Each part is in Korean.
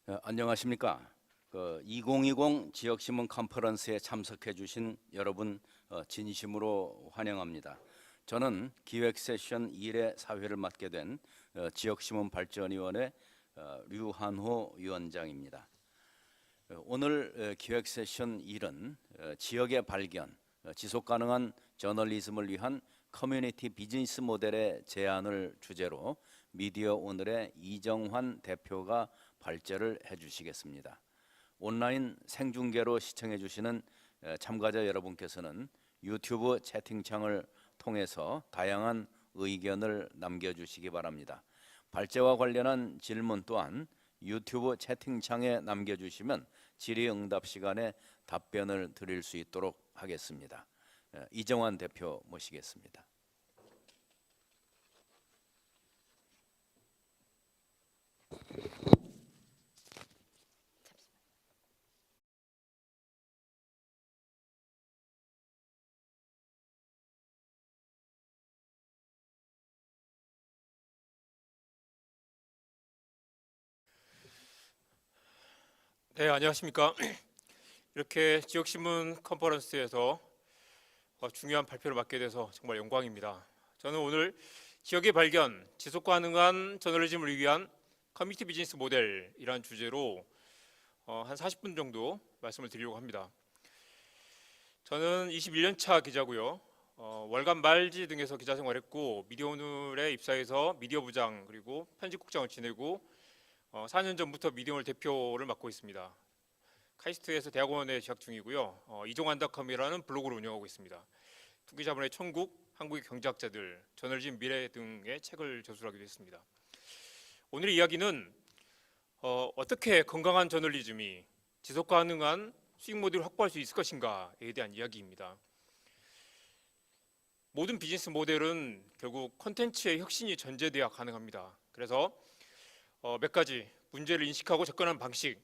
안녕하십니까. 2020 지역신문 컨퍼런스에 참석해 주신 여러분 진심으로 환영합니다. 저는 기획 세션 1의 사회를 맡게 된 지역신문 발전위원회 류한호 위원장입니다. 오늘 기획 세션 1은 지역의 발견, 지속가능한 저널리즘을 위한 커뮤니티 비즈니스 모델의 제안을 주제로 미디어 오늘의 이정환 대표가 발제를 해주시겠습니다. 온라인 생중계로 시청해 주시는 참가자 여러분께서는 유튜브 채팅창을 통해서 다양한 의견을 남겨주시기 바랍니다. 발제와 관련한 질문 또한 유튜브 채팅창에 남겨주시면 질의응답 시간에 답변을 드릴 수 있도록 하겠습니다. 이정환 대표 모시겠습니다. 네, 안녕하십니까. 이렇게 지역신문 컨퍼런스에서 중요한 발표를 맡게 돼서 정말 영광입니다. 저는 오늘 지역의 발견, 지속가능한 저널리즘을 위한 커뮤니티 비즈니스 모델이라는 주제로 한 40분 정도 말씀을 드리려고 합니다. 저는 21년 차 기자고요. 월간 말지 등에서 기자 생활했고 미디어오늘에 입사해서 미디어부장 그리고 편집국장을 지내고 4년 전부터 미디어오늘 대표를 맡고 있습니다. 카이스트에서 대학원에 재학 중이고요. 이종환닷컴이라는 블로그를 운영하고 있습니다. 투기자본의 천국, 한국의 경제학자들, 저널리즘 미래 등의 책을 저술하기도 했습니다. 오늘의 이야기는 어떻게 건강한 저널리즘이 지속가능한 수익 모델을 확보할 수 있을 것인가에 대한 이야기입니다. 모든 비즈니스 모델은 결국 콘텐츠의 혁신이 전제돼야 가능합니다. 그래서 몇 가지 문제를 인식하고 접근하는 방식,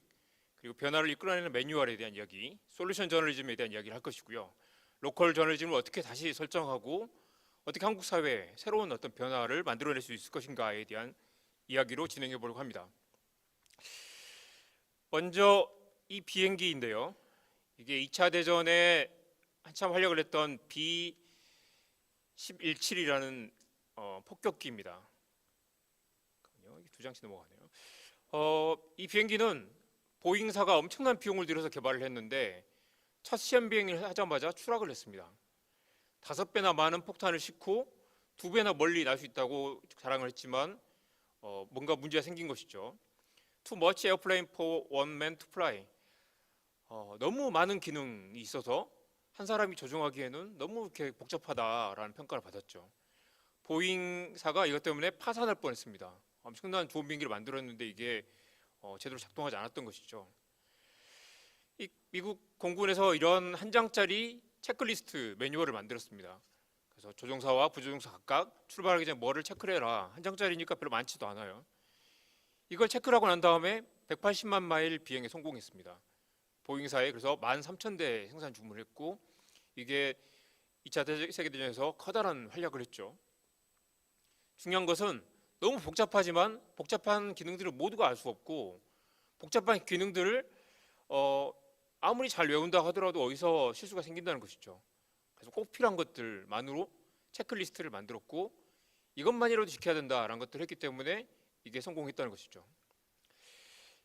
그리고 변화를 이끌어내는 매뉴얼에 대한 이야기, 솔루션 저널리즘에 대한 이야기를 할 것이고요. 로컬 저널리즘을 어떻게 다시 설정하고 어떻게 한국 사회에 새로운 어떤 변화를 만들어낼 수 있을 것인가에 대한 이야기로 진행해 보려고 합니다. 먼저 이 비행기인데요. 이게 2차 대전에 한참 활약을 했던 B-117이라는 폭격기입니다. 두 장씩 넘어가네요. 이 비행기는 보잉사가 엄청난 비용을 들여서 개발을 했는데 첫 시험 비행을 하자마자 추락을 했습니다. 5배나 많은 폭탄을 싣고 2배나 멀리 날 수 있다고 자랑을 했지만 뭔가 문제가 생긴 것이죠. Too much airplane for one man to fly. 너무 많은 기능이 있어서 한 사람이 조종하기에는 너무 이렇게 복잡하다라는 평가를 받았죠. 보잉사가 이것 때문에 파산할 뻔했습니다. 엄청난 좋은 비행기를 만들었는데 이게 제대로 작동하지 않았던 것이죠. 미국 공군에서 이런 한 장짜리 체크리스트 매뉴얼을 만들었습니다. 그래서 조종사와 부조종사 각각 출발하기 전에 뭐를 체크를 해라. 한 장짜리니까 별로 많지도 않아요. 이걸 체크를 하고 난 다음에 180만 마일 비행에 성공했습니다. 보잉사에 그래서 13,000대 생산 주문을 했고 이게 2차 세계대전에서 커다란 활약을 했죠. 중요한 것은 너무 복잡하지만 복잡한 기능들을 모두가 알 수 없고 복잡한 기능들을 아무리 잘 외운다 하더라도 어디서 실수가 생긴다는 것이죠. 그래서 꼭 필요한 것들만으로 체크리스트를 만들었고 이것만이라도 지켜야 된다라는 것들을 했기 때문에 이게 성공했다는 것이죠.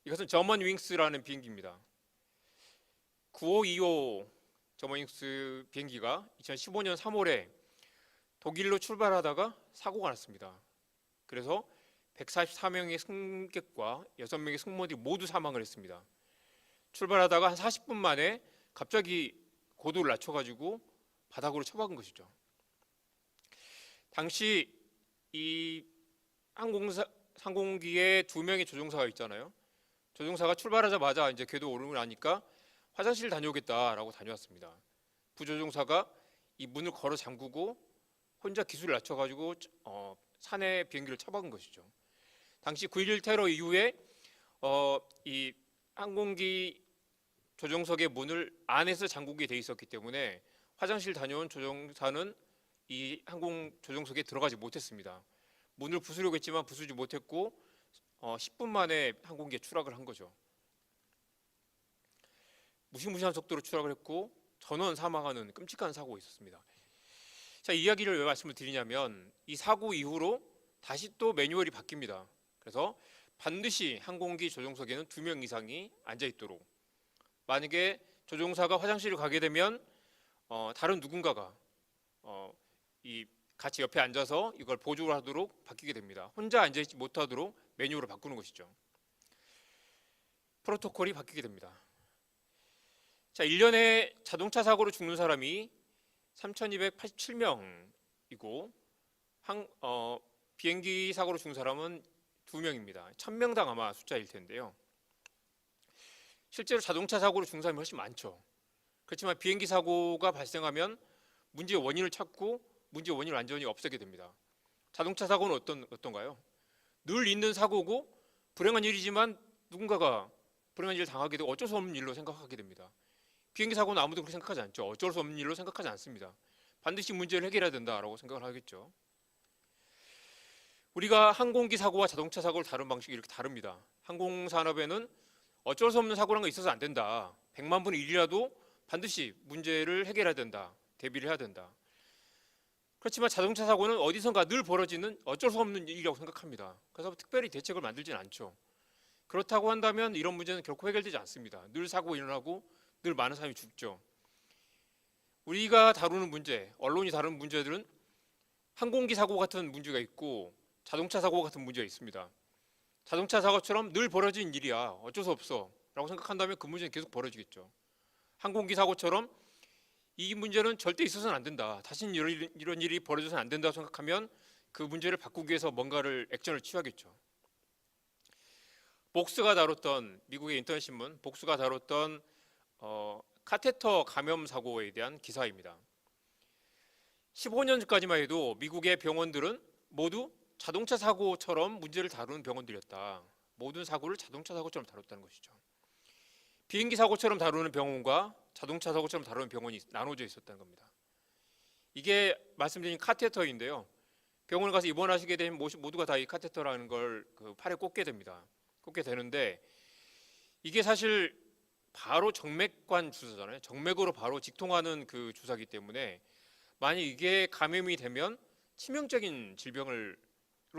이것은 저먼윙스라는 비행기입니다. 9525 저먼윙스 비행기가 2015년 3월에 독일로 출발하다가 사고가 났습니다. 그래서 144명의 승객과 6명의 승무원들이 모두 사망을 했습니다. 출발하다가 한 40분 만에 갑자기 고도를 낮춰가지고 바닥으로 처박은 것이죠. 당시 이 항공기에 2명의 조종사가 있잖아요. 조종사가 출발하자마자 이제 궤도 오르고 나니까 화장실 다녀오겠다라고 다녀왔습니다. 부조종사가 이 문을 걸어 잠그고 혼자 기술을 낮춰가지고 산에 비행기를 처박은 것이죠. 당시 9.11 테러 이후에 이 항공기 조종석의 문을 안에서 잠그게 돼 있었기 때문에 화장실 다녀온 조종사는 이 항공 조종석에 들어가지 못했습니다. 문을 부수려고 했지만 부수지 못했고 10분 만에 항공기에 추락을 한 거죠. 무시무시한 속도로 추락을 했고 전원 사망하는 끔찍한 사고가 있었습니다. 자, 이 이야기를 왜 말씀을 드리냐면 이 사고 이후로 다시 또 매뉴얼이 바뀝니다. 그래서 반드시 항공기 조종석에는 2명 이상이 앉아 있도록, 만약에 조종사가 화장실을 가게 되면 다른 누군가가 이 같이 옆에 앉아서 이걸 보조를 하도록 바뀌게 됩니다. 혼자 앉아 있지 못하도록 매뉴얼을 바꾸는 것이죠. 프로토콜이 바뀌게 됩니다. 자, 1년에 자동차 사고로 죽는 사람이 3,287명이고 비행기 사고로 죽은 사람은 2명입니다. 1,000명당 아마 숫자일 텐데요. 실제로 자동차 사고로 죽은 사람이 훨씬 많죠. 그렇지만 비행기 사고가 발생하면 문제의 원인을 찾고 문제의 원인을 완전히 없애게 됩니다. 자동차 사고는 어떤가요? 늘 있는 사고고 불행한 일이지만 누군가가 불행한 일을 당하게 되고 어쩔 수 없는 일로 생각하게 됩니다. 비행기 사고는 아무도 그렇게 생각하지 않죠. 어쩔 수 없는 일로 생각하지 않습니다. 반드시 문제를 해결해야 된다라고 생각을 하겠죠. 우리가 항공기 사고와 자동차 사고를 다룬 방식이 이렇게 다릅니다. 항공산업에는 어쩔 수 없는 사고란 거 있어서 안 된다. 100만 분의 1이라도 반드시 문제를 해결해야 된다. 대비를 해야 된다. 그렇지만 자동차 사고는 어디선가 늘 벌어지는 어쩔 수 없는 일이라고 생각합니다. 그래서 특별히 대책을 만들지는 않죠. 그렇다고 한다면 이런 문제는 결코 해결되지 않습니다. 늘 사고가 일어나고 늘 많은 사람이 죽죠. 우리가 다루는 문제, 언론이 다루는 문제들은 항공기 사고 같은 문제가 있고 자동차 사고 같은 문제가 있습니다. 자동차 사고처럼 늘 벌어진 일이야, 어쩔 수 없어 라고 생각한다면 그 문제는 계속 벌어지겠죠. 항공기 사고처럼 이 문제는 절대 있어서는 안 된다, 다시는 이런 일이 벌어져서는 안 된다고 생각하면 그 문제를 바꾸기 위해서 뭔가를 액션을 취하겠죠. 복스가 다뤘던, 미국의 인터넷 신문 복스가 다뤘던 카테터 감염 사고에 대한 기사입니다. 15년 전까지만 해도 미국의 병원들은 모두 자동차 사고처럼 문제를 다루는 병원들이었다. 모든 사고를 자동차 사고처럼 다뤘다는 것이죠. 비행기 사고처럼 다루는 병원과 자동차 사고처럼 다루는 병원이 나눠져 있었다는 겁니다. 이게 말씀드린 카테터인데요. 병원에 가서 입원하시게 되면 모두가 다 이 카테터라는 걸 그 팔에 꽂게 됩니다. 꽂게 되는데 이게 사실 바로 정맥관 주사잖아요. 정맥으로 바로 직통하는 그 주사기 때문에 만약 이게 감염이 되면 치명적인 질병으로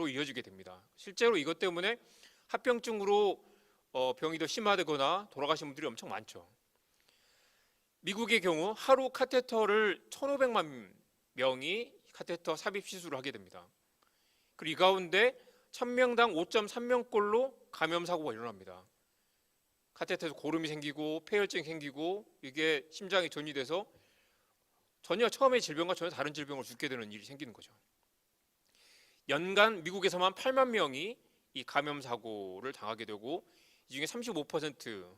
이어지게 됩니다. 실제로 이것 때문에 합병증으로 병이 더 심화되거나 돌아가신 분들이 엄청 많죠. 미국의 경우 하루 카테터를 1,500만 명이 카테터 삽입 시술을 하게 됩니다. 그리고 이 가운데 1,000명당 5.3명꼴로 감염 사고가 일어납니다. 카테터에서 고름이 생기고 폐혈증이 생기고 이게 심장에 전이돼서 전혀 처음의 질병과 전혀 다른 질병으로 죽게 되는 일이 생기는 거죠. 연간 미국에서만 8만 명이 이 감염 사고를 당하게 되고 이 중에 35%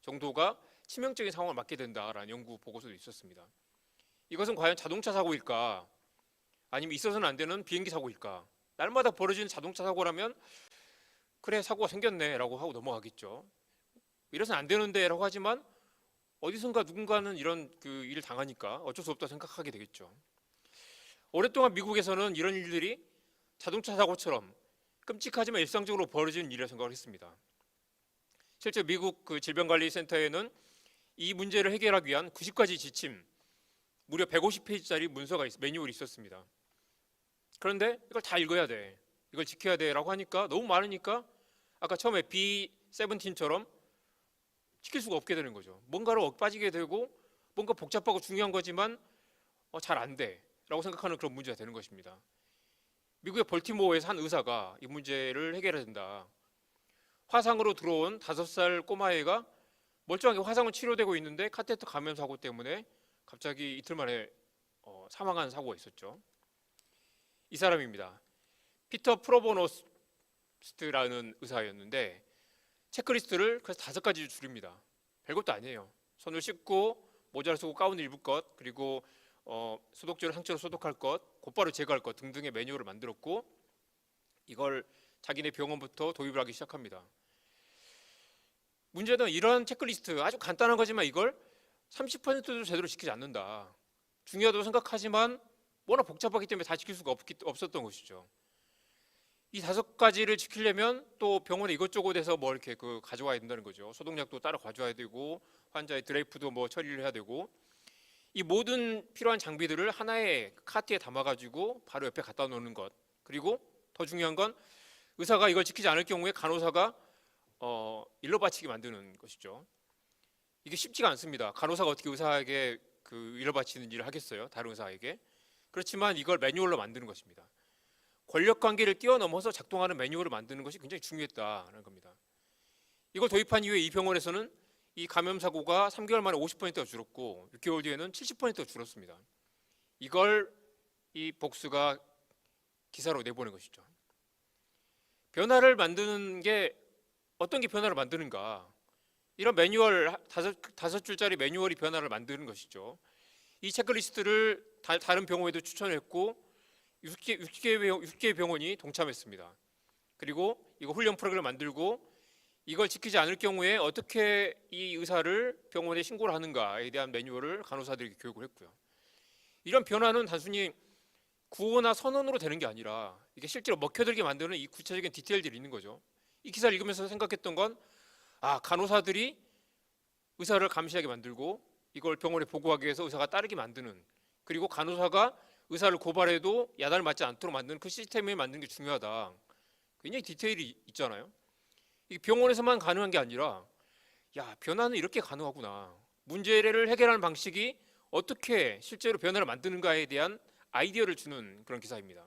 정도가 치명적인 상황을 맞게 된다라는 연구 보고서도 있었습니다. 이것은 과연 자동차 사고일까? 아니면 있어서는 안 되는 비행기 사고일까? 날마다 벌어지는 자동차 사고라면 그래, 사고가 생겼네 라고 하고 넘어가겠죠. 이래서는 안 되는데 라고 하지만 어디선가 누군가는 이런 그 일을 당하니까 어쩔 수 없다 생각하게 되겠죠. 오랫동안 미국에서는 이런 일들이 자동차 사고처럼 끔찍하지만 일상적으로 벌어지는 일이라고 생각을 했습니다. 실제 미국 그 질병관리센터에는 이 문제를 해결하기 위한 90가지 지침, 무려 150페이지짜리 문서가 매뉴얼이 있었습니다. 그런데 이걸 다 읽어야 돼, 이걸 지켜야 돼라고 하니까 너무 많으니까 아까 처음에 B17처럼 지킬 수가 없게 되는 거죠. 뭔가로 빠지게 되고 뭔가 복잡하고 중요한 거지만 잘 안 돼라고 생각하는 그런 문제가 되는 것입니다. 미국의 벌티모어에서 한 의사가 이 문제를 해결해야 된다. 화상으로 들어온 5살 꼬마애가 멀쩡하게 화상은 치료되고 있는데 카테터 감염 사고 때문에 갑자기 이틀 만에 사망한 사고가 있었죠. 이 사람입니다. 피터 프로보노스트라는 의사였는데 체크리스트를 그래서 5가지 줄입니다. 별것도 아니에요. 손을 씻고 모자를 쓰고 가운을 입을 것, 그리고 소독제로 상처를 소독할 것, 곧바로 제거할 것 등등의 매뉴얼을 만들었고 이걸 자기네 병원부터 도입을 하기 시작합니다. 문제는 이런 체크리스트 아주 간단한 거지만 이걸 30%도 제대로 지키지 않는다. 중요하다고 생각하지만 워낙 복잡하기 때문에 다 지킬 수가 없었던 것이죠. 이 5가지를 지키려면 또 병원에 이것저것 해서 뭐 이렇게 가져와야 된다는 거죠. 소독약도 따로 가져와야 되고 환자의 드레이프도 뭐 처리를 해야 되고, 이 모든 필요한 장비들을 하나의 카트에 담아가지고 바로 옆에 갖다 놓는 것. 그리고 더 중요한 건 의사가 이걸 지키지 않을 경우에 간호사가 일러 바치게 만드는 것이죠. 이게 쉽지가 않습니다. 간호사가 어떻게 의사에게 그 일러 바치는 일을 하겠어요? 다른 의사에게. 그렇지만 이걸 매뉴얼로 만드는 것입니다. 권력 관계를 뛰어넘어서 작동하는 매뉴얼을 만드는 것이 굉장히 중요했다는 겁니다. 이걸 도입한 이후에 이 병원에서는 이 감염 사고가 3개월 만에 50%가 줄었고 6개월 뒤에는 70%가 줄었습니다. 이걸 이 복수가 기사로 내보낸 것이죠. 변화를 만드는 게 어떤 게 변화를 만드는가? 이런 매뉴얼 다섯 줄짜리 매뉴얼이 변화를 만드는 것이죠. 이 체크리스트를 다른 병원에도 추천했고 6개 병원이 동참했습니다. 그리고 이거 훈련 프로그램을 만들고 이걸 지키지 않을 경우에 어떻게 이 의사를 병원에 신고를 하는가에 대한 매뉴얼을 간호사들에게 교육을 했고요. 이런 변화는 단순히 구호나 선언으로 되는 게 아니라 이게 실제로 먹혀들게 만드는 이 구체적인 디테일들이 있는 거죠. 이 기사를 읽으면서 생각했던 건 간호사들이 의사를 감시하게 만들고 이걸 병원에 보고하기 위해서 의사가 따르게 만드는, 그리고 간호사가 의사를 고발해도 야단을 맞지 않도록 만드는 그 시스템을 만드는 게 중요하다. 굉장히 디테일이 있잖아요. 이게 병원에서만 가능한 게 아니라 변화는 이렇게 가능하구나. 문제를 해결하는 방식이 어떻게 실제로 변화를 만드는가에 대한 아이디어를 주는 그런 기사입니다.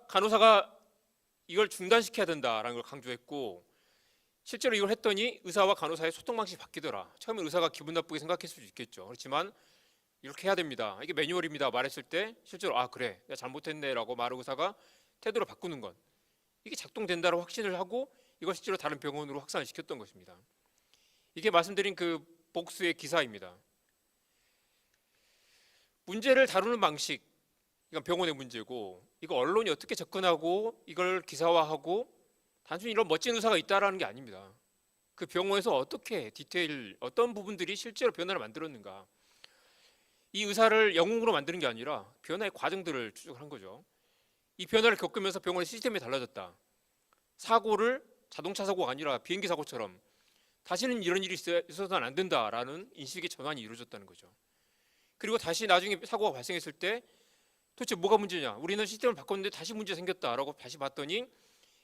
간호사가 이걸 중단시켜야 된다라는 걸 강조했고, 실제로 이걸 했더니 의사와 간호사의 소통 방식이 바뀌더라. 처음에 의사가 기분 나쁘게 생각했을 수도 있겠죠. 그렇지만 이렇게 해야 됩니다. 이게 매뉴얼입니다. 말했을 때 실제로 그래, 내가 잘못했네라고 말하고 의사가 태도를 바꾸는 것. 이게 작동된다고 확신을 하고 이걸 실제로 다른 병원으로 확산을 시켰던 것입니다. 이게 말씀드린 그 복수의 기사입니다. 문제를 다루는 방식, 이건 병원의 문제고, 이거 언론이 어떻게 접근하고 이걸 기사화하고 단순히 이런 멋진 의사가 있다라는 게 아닙니다. 그 병원에서 어떻게 어떤 부분들이 실제로 변화를 만들었는가. 이 의사를 영웅으로 만드는 게 아니라 변화의 과정들을 추적한 거죠. 이 변화를 겪으면서 병원의 시스템이 달라졌다. 사고를 자동차 사고가 아니라 비행기 사고처럼 다시는 이런 일이 있어서는 안 된다라는 인식의 전환이 이루어졌다는 거죠. 그리고 다시 나중에 사고가 발생했을 때 도대체 뭐가 문제냐? 우리는 시스템을 바꿨는데 다시 문제 생겼다라고 다시 봤더니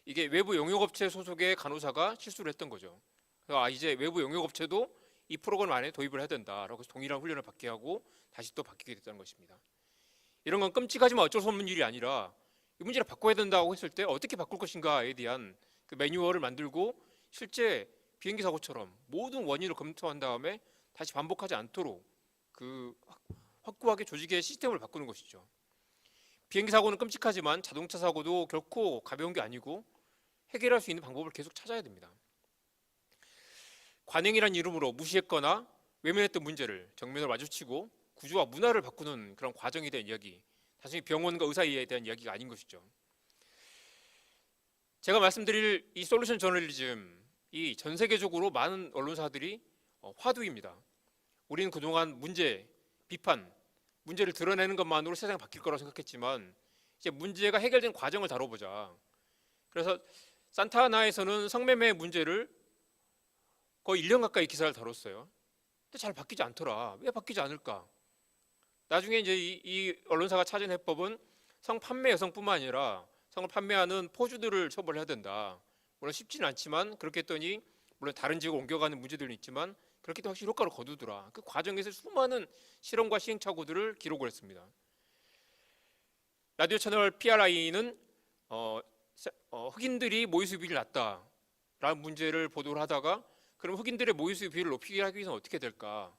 이게 외부 용역업체 소속의 간호사가 실수를 했던 거죠. 그래서 이제 외부 용역업체도 이 프로그램 안에 도입을 해야 된다라고 동일한 훈련을 받게 하고 다시 또 바뀌게 됐다는 것입니다. 이런 건 끔찍하지만 어쩔 수 없는 일이 아니라 이 문제를 바꿔야 된다고 했을 때 어떻게 바꿀 것인가에 대한 그 매뉴얼을 만들고 실제 비행기 사고처럼 모든 원인을 검토한 다음에 다시 반복하지 않도록 그 확고하게 조직의 시스템을 바꾸는 것이죠. 비행기 사고는 끔찍하지만 자동차 사고도 결코 가벼운 게 아니고 해결할 수 있는 방법을 계속 찾아야 됩니다. 관행이란 이름으로 무시했거나 외면했던 문제를 정면으로 마주치고 구조와 문화를 바꾸는 그런 과정에 대한 이야기, 단순히 병원과 의사에 대한 이야기가 아닌 것이죠. 제가 말씀드릴 이 솔루션 저널리즘, 이 전 세계적으로 많은 언론사들이 화두입니다. 우리는 그동안 문제를 드러내는 것만으로 세상이 바뀔 거라고 생각했지만 이제 문제가 해결된 과정을 다뤄보자. 그래서 산타나에서는 성매매 문제를 거의 1년 가까이 기사를 다뤘어요. 근데 잘 바뀌지 않더라. 왜 바뀌지 않을까? 나중에 이제 이 언론사가 찾은 해법은 성판매 여성뿐만 아니라 성을 판매하는 포주들을 처벌해야 된다. 물론 쉽지는 않지만 그렇게 했더니 물론 다른 지역으로 옮겨가는 문제들은 있지만 그렇게 해도 확실히 효과를 거두더라. 그 과정에서 수많은 실험과 시행착오들을 기록을 했습니다. 라디오 채널 PRI는 흑인들이 모유수유 비율이 낮다라는 문제를 보도를 하다가 그럼 흑인들의 모유수유 비율을 높이게 하기 위해서는 어떻게 될까?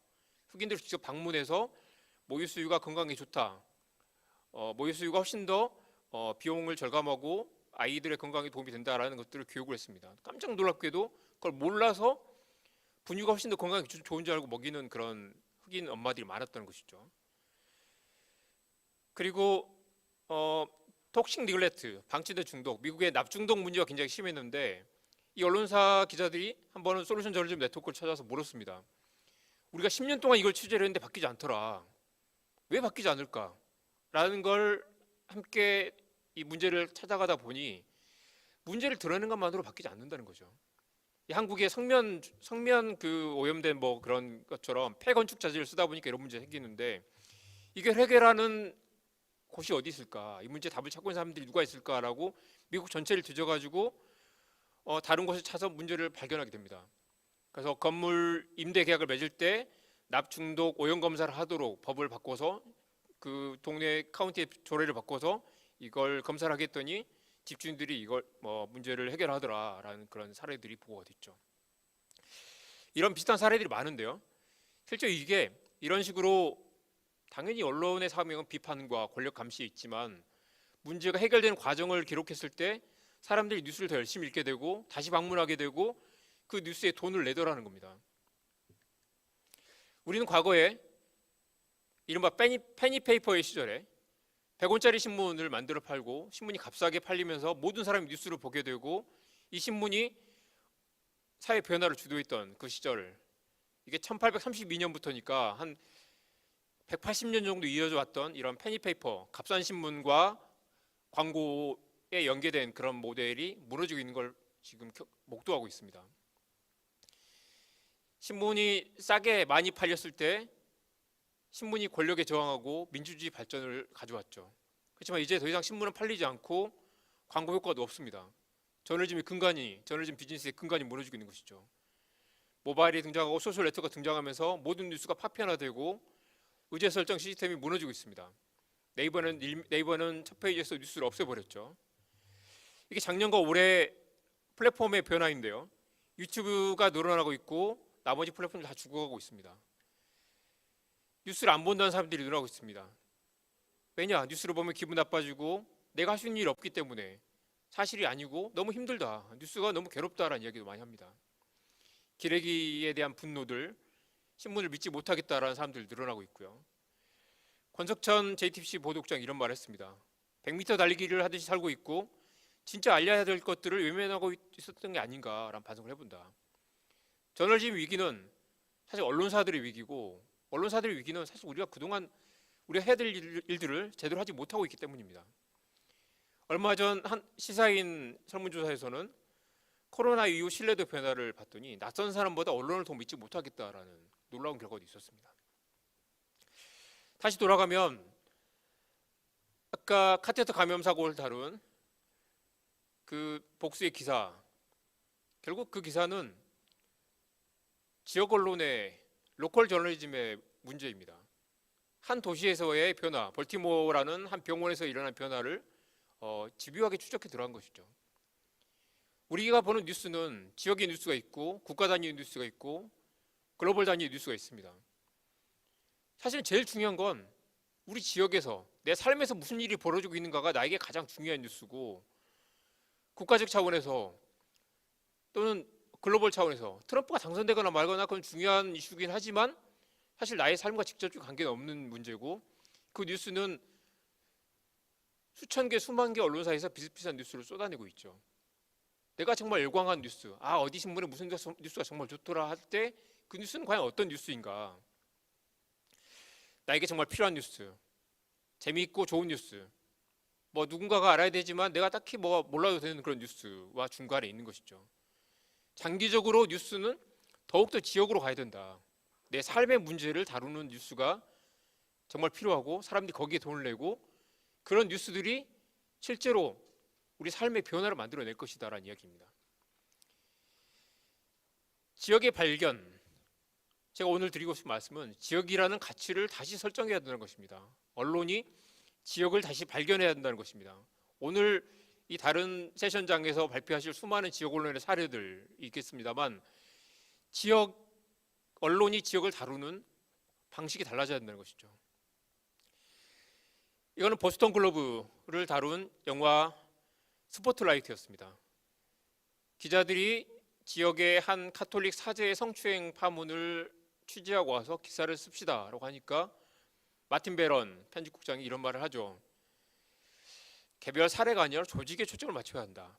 흑인들을 직접 방문해서 모유수유가 건강에 좋다. 모유수유가 훨씬 더 비용을 절감하고 아이들의 건강에 도움이 된다라는 것들을 교육을 했습니다. 깜짝 놀랍게도 그걸 몰라서 분유가 훨씬 더 건강에 좋은 줄 알고 먹이는 그런 흑인 엄마들이 많았다는 것이죠. 그리고 톡식 니글렉트, 방치된 중독, 미국의 납중독 문제가 굉장히 심했는데 이 언론사 기자들이 한 번은 솔루션 저널리즘 네트워크를 찾아서 물었습니다. 우리가 10년 동안 이걸 취재를 했는데 바뀌지 않더라. 왜 바뀌지 않을까? 라는 걸 함께 이 문제를 찾아가다 보니 문제를 드러내는 것만으로 바뀌지 않는다는 거죠. 이 한국의 성면 그 오염된 뭐 그런 것처럼 폐건축 자재를 쓰다 보니까 이런 문제 생기는데 이걸 해결하는 곳이 어디 있을까? 이 문제 답을 찾고 있는 사람들이 누가 있을까라고 미국 전체를 뒤져가지고 다른 곳을 찾아 문제를 발견하게 됩니다. 그래서 건물 임대 계약을 맺을 때 납중독 오염 검사를 하도록 법을 바꿔서 그 동네 카운티의 조례를 바꿔서 이걸 검사를 하겠더니 집주인들이 이걸 문제를 해결하더라라는 그런 사례들이 보고가 됐죠. 이런 비슷한 사례들이 많은데요. 실제 이게 이런 식으로 당연히 언론의 사명은 비판과 권력 감시에 있지만 문제가 해결되는 과정을 기록했을 때 사람들이 뉴스를 더 열심히 읽게 되고 다시 방문하게 되고 그 뉴스에 돈을 내더라는 겁니다. 우리는 과거에 이른바 페니페이퍼의 시절에 100원짜리 신문을 만들어 팔고 신문이 값싸게 팔리면서 모든 사람이 뉴스를 보게 되고 이 신문이 사회 변화를 주도했던 그 시절, 이게 1832년부터니까 한 180년 정도 이어져 왔던 이런 페니페이퍼, 값싼 신문과 광고에 연계된 그런 모델이 무너지고 있는 걸 지금 목도하고 있습니다. 신문이 싸게 많이 팔렸을 때 신문이 권력에 저항하고 민주주의 발전을 가져왔죠. 그렇지만 이제 더 이상 신문은 팔리지 않고 광고 효과도 없습니다. 저널리즘 비즈니스의 근간이 무너지고 있는 것이죠. 모바일이 등장하고 소셜 네트워크가 등장하면서 모든 뉴스가 파편화되고 의제 설정 시스템이 무너지고 있습니다. 네이버는 첫 페이지에서 뉴스를 없애버렸죠. 이게 작년과 올해 플랫폼의 변화인데요. 유튜브가 늘어나고 있고 나머지 플랫폼들 다 죽어가고 있습니다. 뉴스를 안 본다는 사람들이 늘어나고 있습니다. 왜냐? 뉴스를 보면 기분 나빠지고 내가 할 수 있는 일이 없기 때문에 사실이 아니고 너무 힘들다. 뉴스가 너무 괴롭다라는 이야기도 많이 합니다. 기레기에 대한 분노들, 신문을 믿지 못하겠다라는 사람들이 늘어나고 있고요. 권석천 JTBC 보도국장이 이런 말을 했습니다. 100m 달리기를 하듯이 살고 있고 진짜 알려야 될 것들을 외면하고 있었던 게 아닌가라는 반성을 해본다. 저널리즘 위기는 사실 언론사들의 위기고 언론사들의 위기는 사실 우리가 그동안 우리가 해야 될 일들을 제대로 하지 못하고 있기 때문입니다. 얼마 전 한 시사인 설문조사에서는 코로나 이후 신뢰도 변화를 봤더니 낯선 사람보다 언론을 더 믿지 못하겠다라는 놀라운 결과도 있었습니다. 다시 돌아가면 아까 카테터 감염 사고를 다룬 그 복수의 기사, 결국 그 기사는 지역 언론의 로컬 저널리즘의 문제입니다. 한 도시에서의 변화, 벌티모어라는 한 병원에서 일어난 변화를 집요하게 추적해 들어간 것이죠. 우리가 보는 뉴스는 지역의 뉴스가 있고 국가 단위의 뉴스가 있고 글로벌 단위의 뉴스가 있습니다. 사실 제일 중요한 건 우리 지역에서 내 삶에서 무슨 일이 벌어지고 있는가가 나에게 가장 중요한 뉴스고 국가적 차원에서 또는 글로벌 차원에서 트럼프가 당선되거나 말거나 그건 중요한 이슈긴 하지만 사실 나의 삶과 직접적 관계는 없는 문제고 그 뉴스는 수천 개, 수만 개 언론사에서 비슷비슷한 뉴스를 쏟아내고 있죠. 내가 정말 열광한 뉴스, 어디 신문에 무슨 뉴스가 정말 좋더라 할 때 그 뉴스는 과연 어떤 뉴스인가? 나에게 정말 필요한 뉴스, 재미있고 좋은 뉴스, 누군가가 알아야 되지만 내가 딱히 몰라도 되는 그런 뉴스와 중간에 있는 것이죠. 장기적으로 뉴스는 더욱더 지역으로 가야 된다. 내 삶의 문제를 다루는 뉴스가 정말 필요하고 사람들이 거기에 돈을 내고 그런 뉴스들이 실제로 우리 삶의 변화를 만들어낼 것이다라는 이야기입니다. 지역의 발견, 제가 오늘 드리고 싶은 말씀은 지역이라는 가치를 다시 설정해야 된다는 것입니다. 언론이 지역을 다시 발견해야 된다는 것입니다. 오늘 이 다른 세션장에서 발표하실 수많은 지역 언론의 사례들이 있겠습니다만 언론이 지역을 다루는 방식이 달라져야 된다는 것이죠. 이거는 보스턴 글로브를 다룬 영화 스포트라이트였습니다. 기자들이 지역의 한 카톨릭 사제의 성추행 파문을 취재하고 와서 기사를 씁시다라고 하니까 마틴 베런 편집국장이 이런 말을 하죠. 개별 사례가 아니라 조직에 초점을 맞춰야 한다.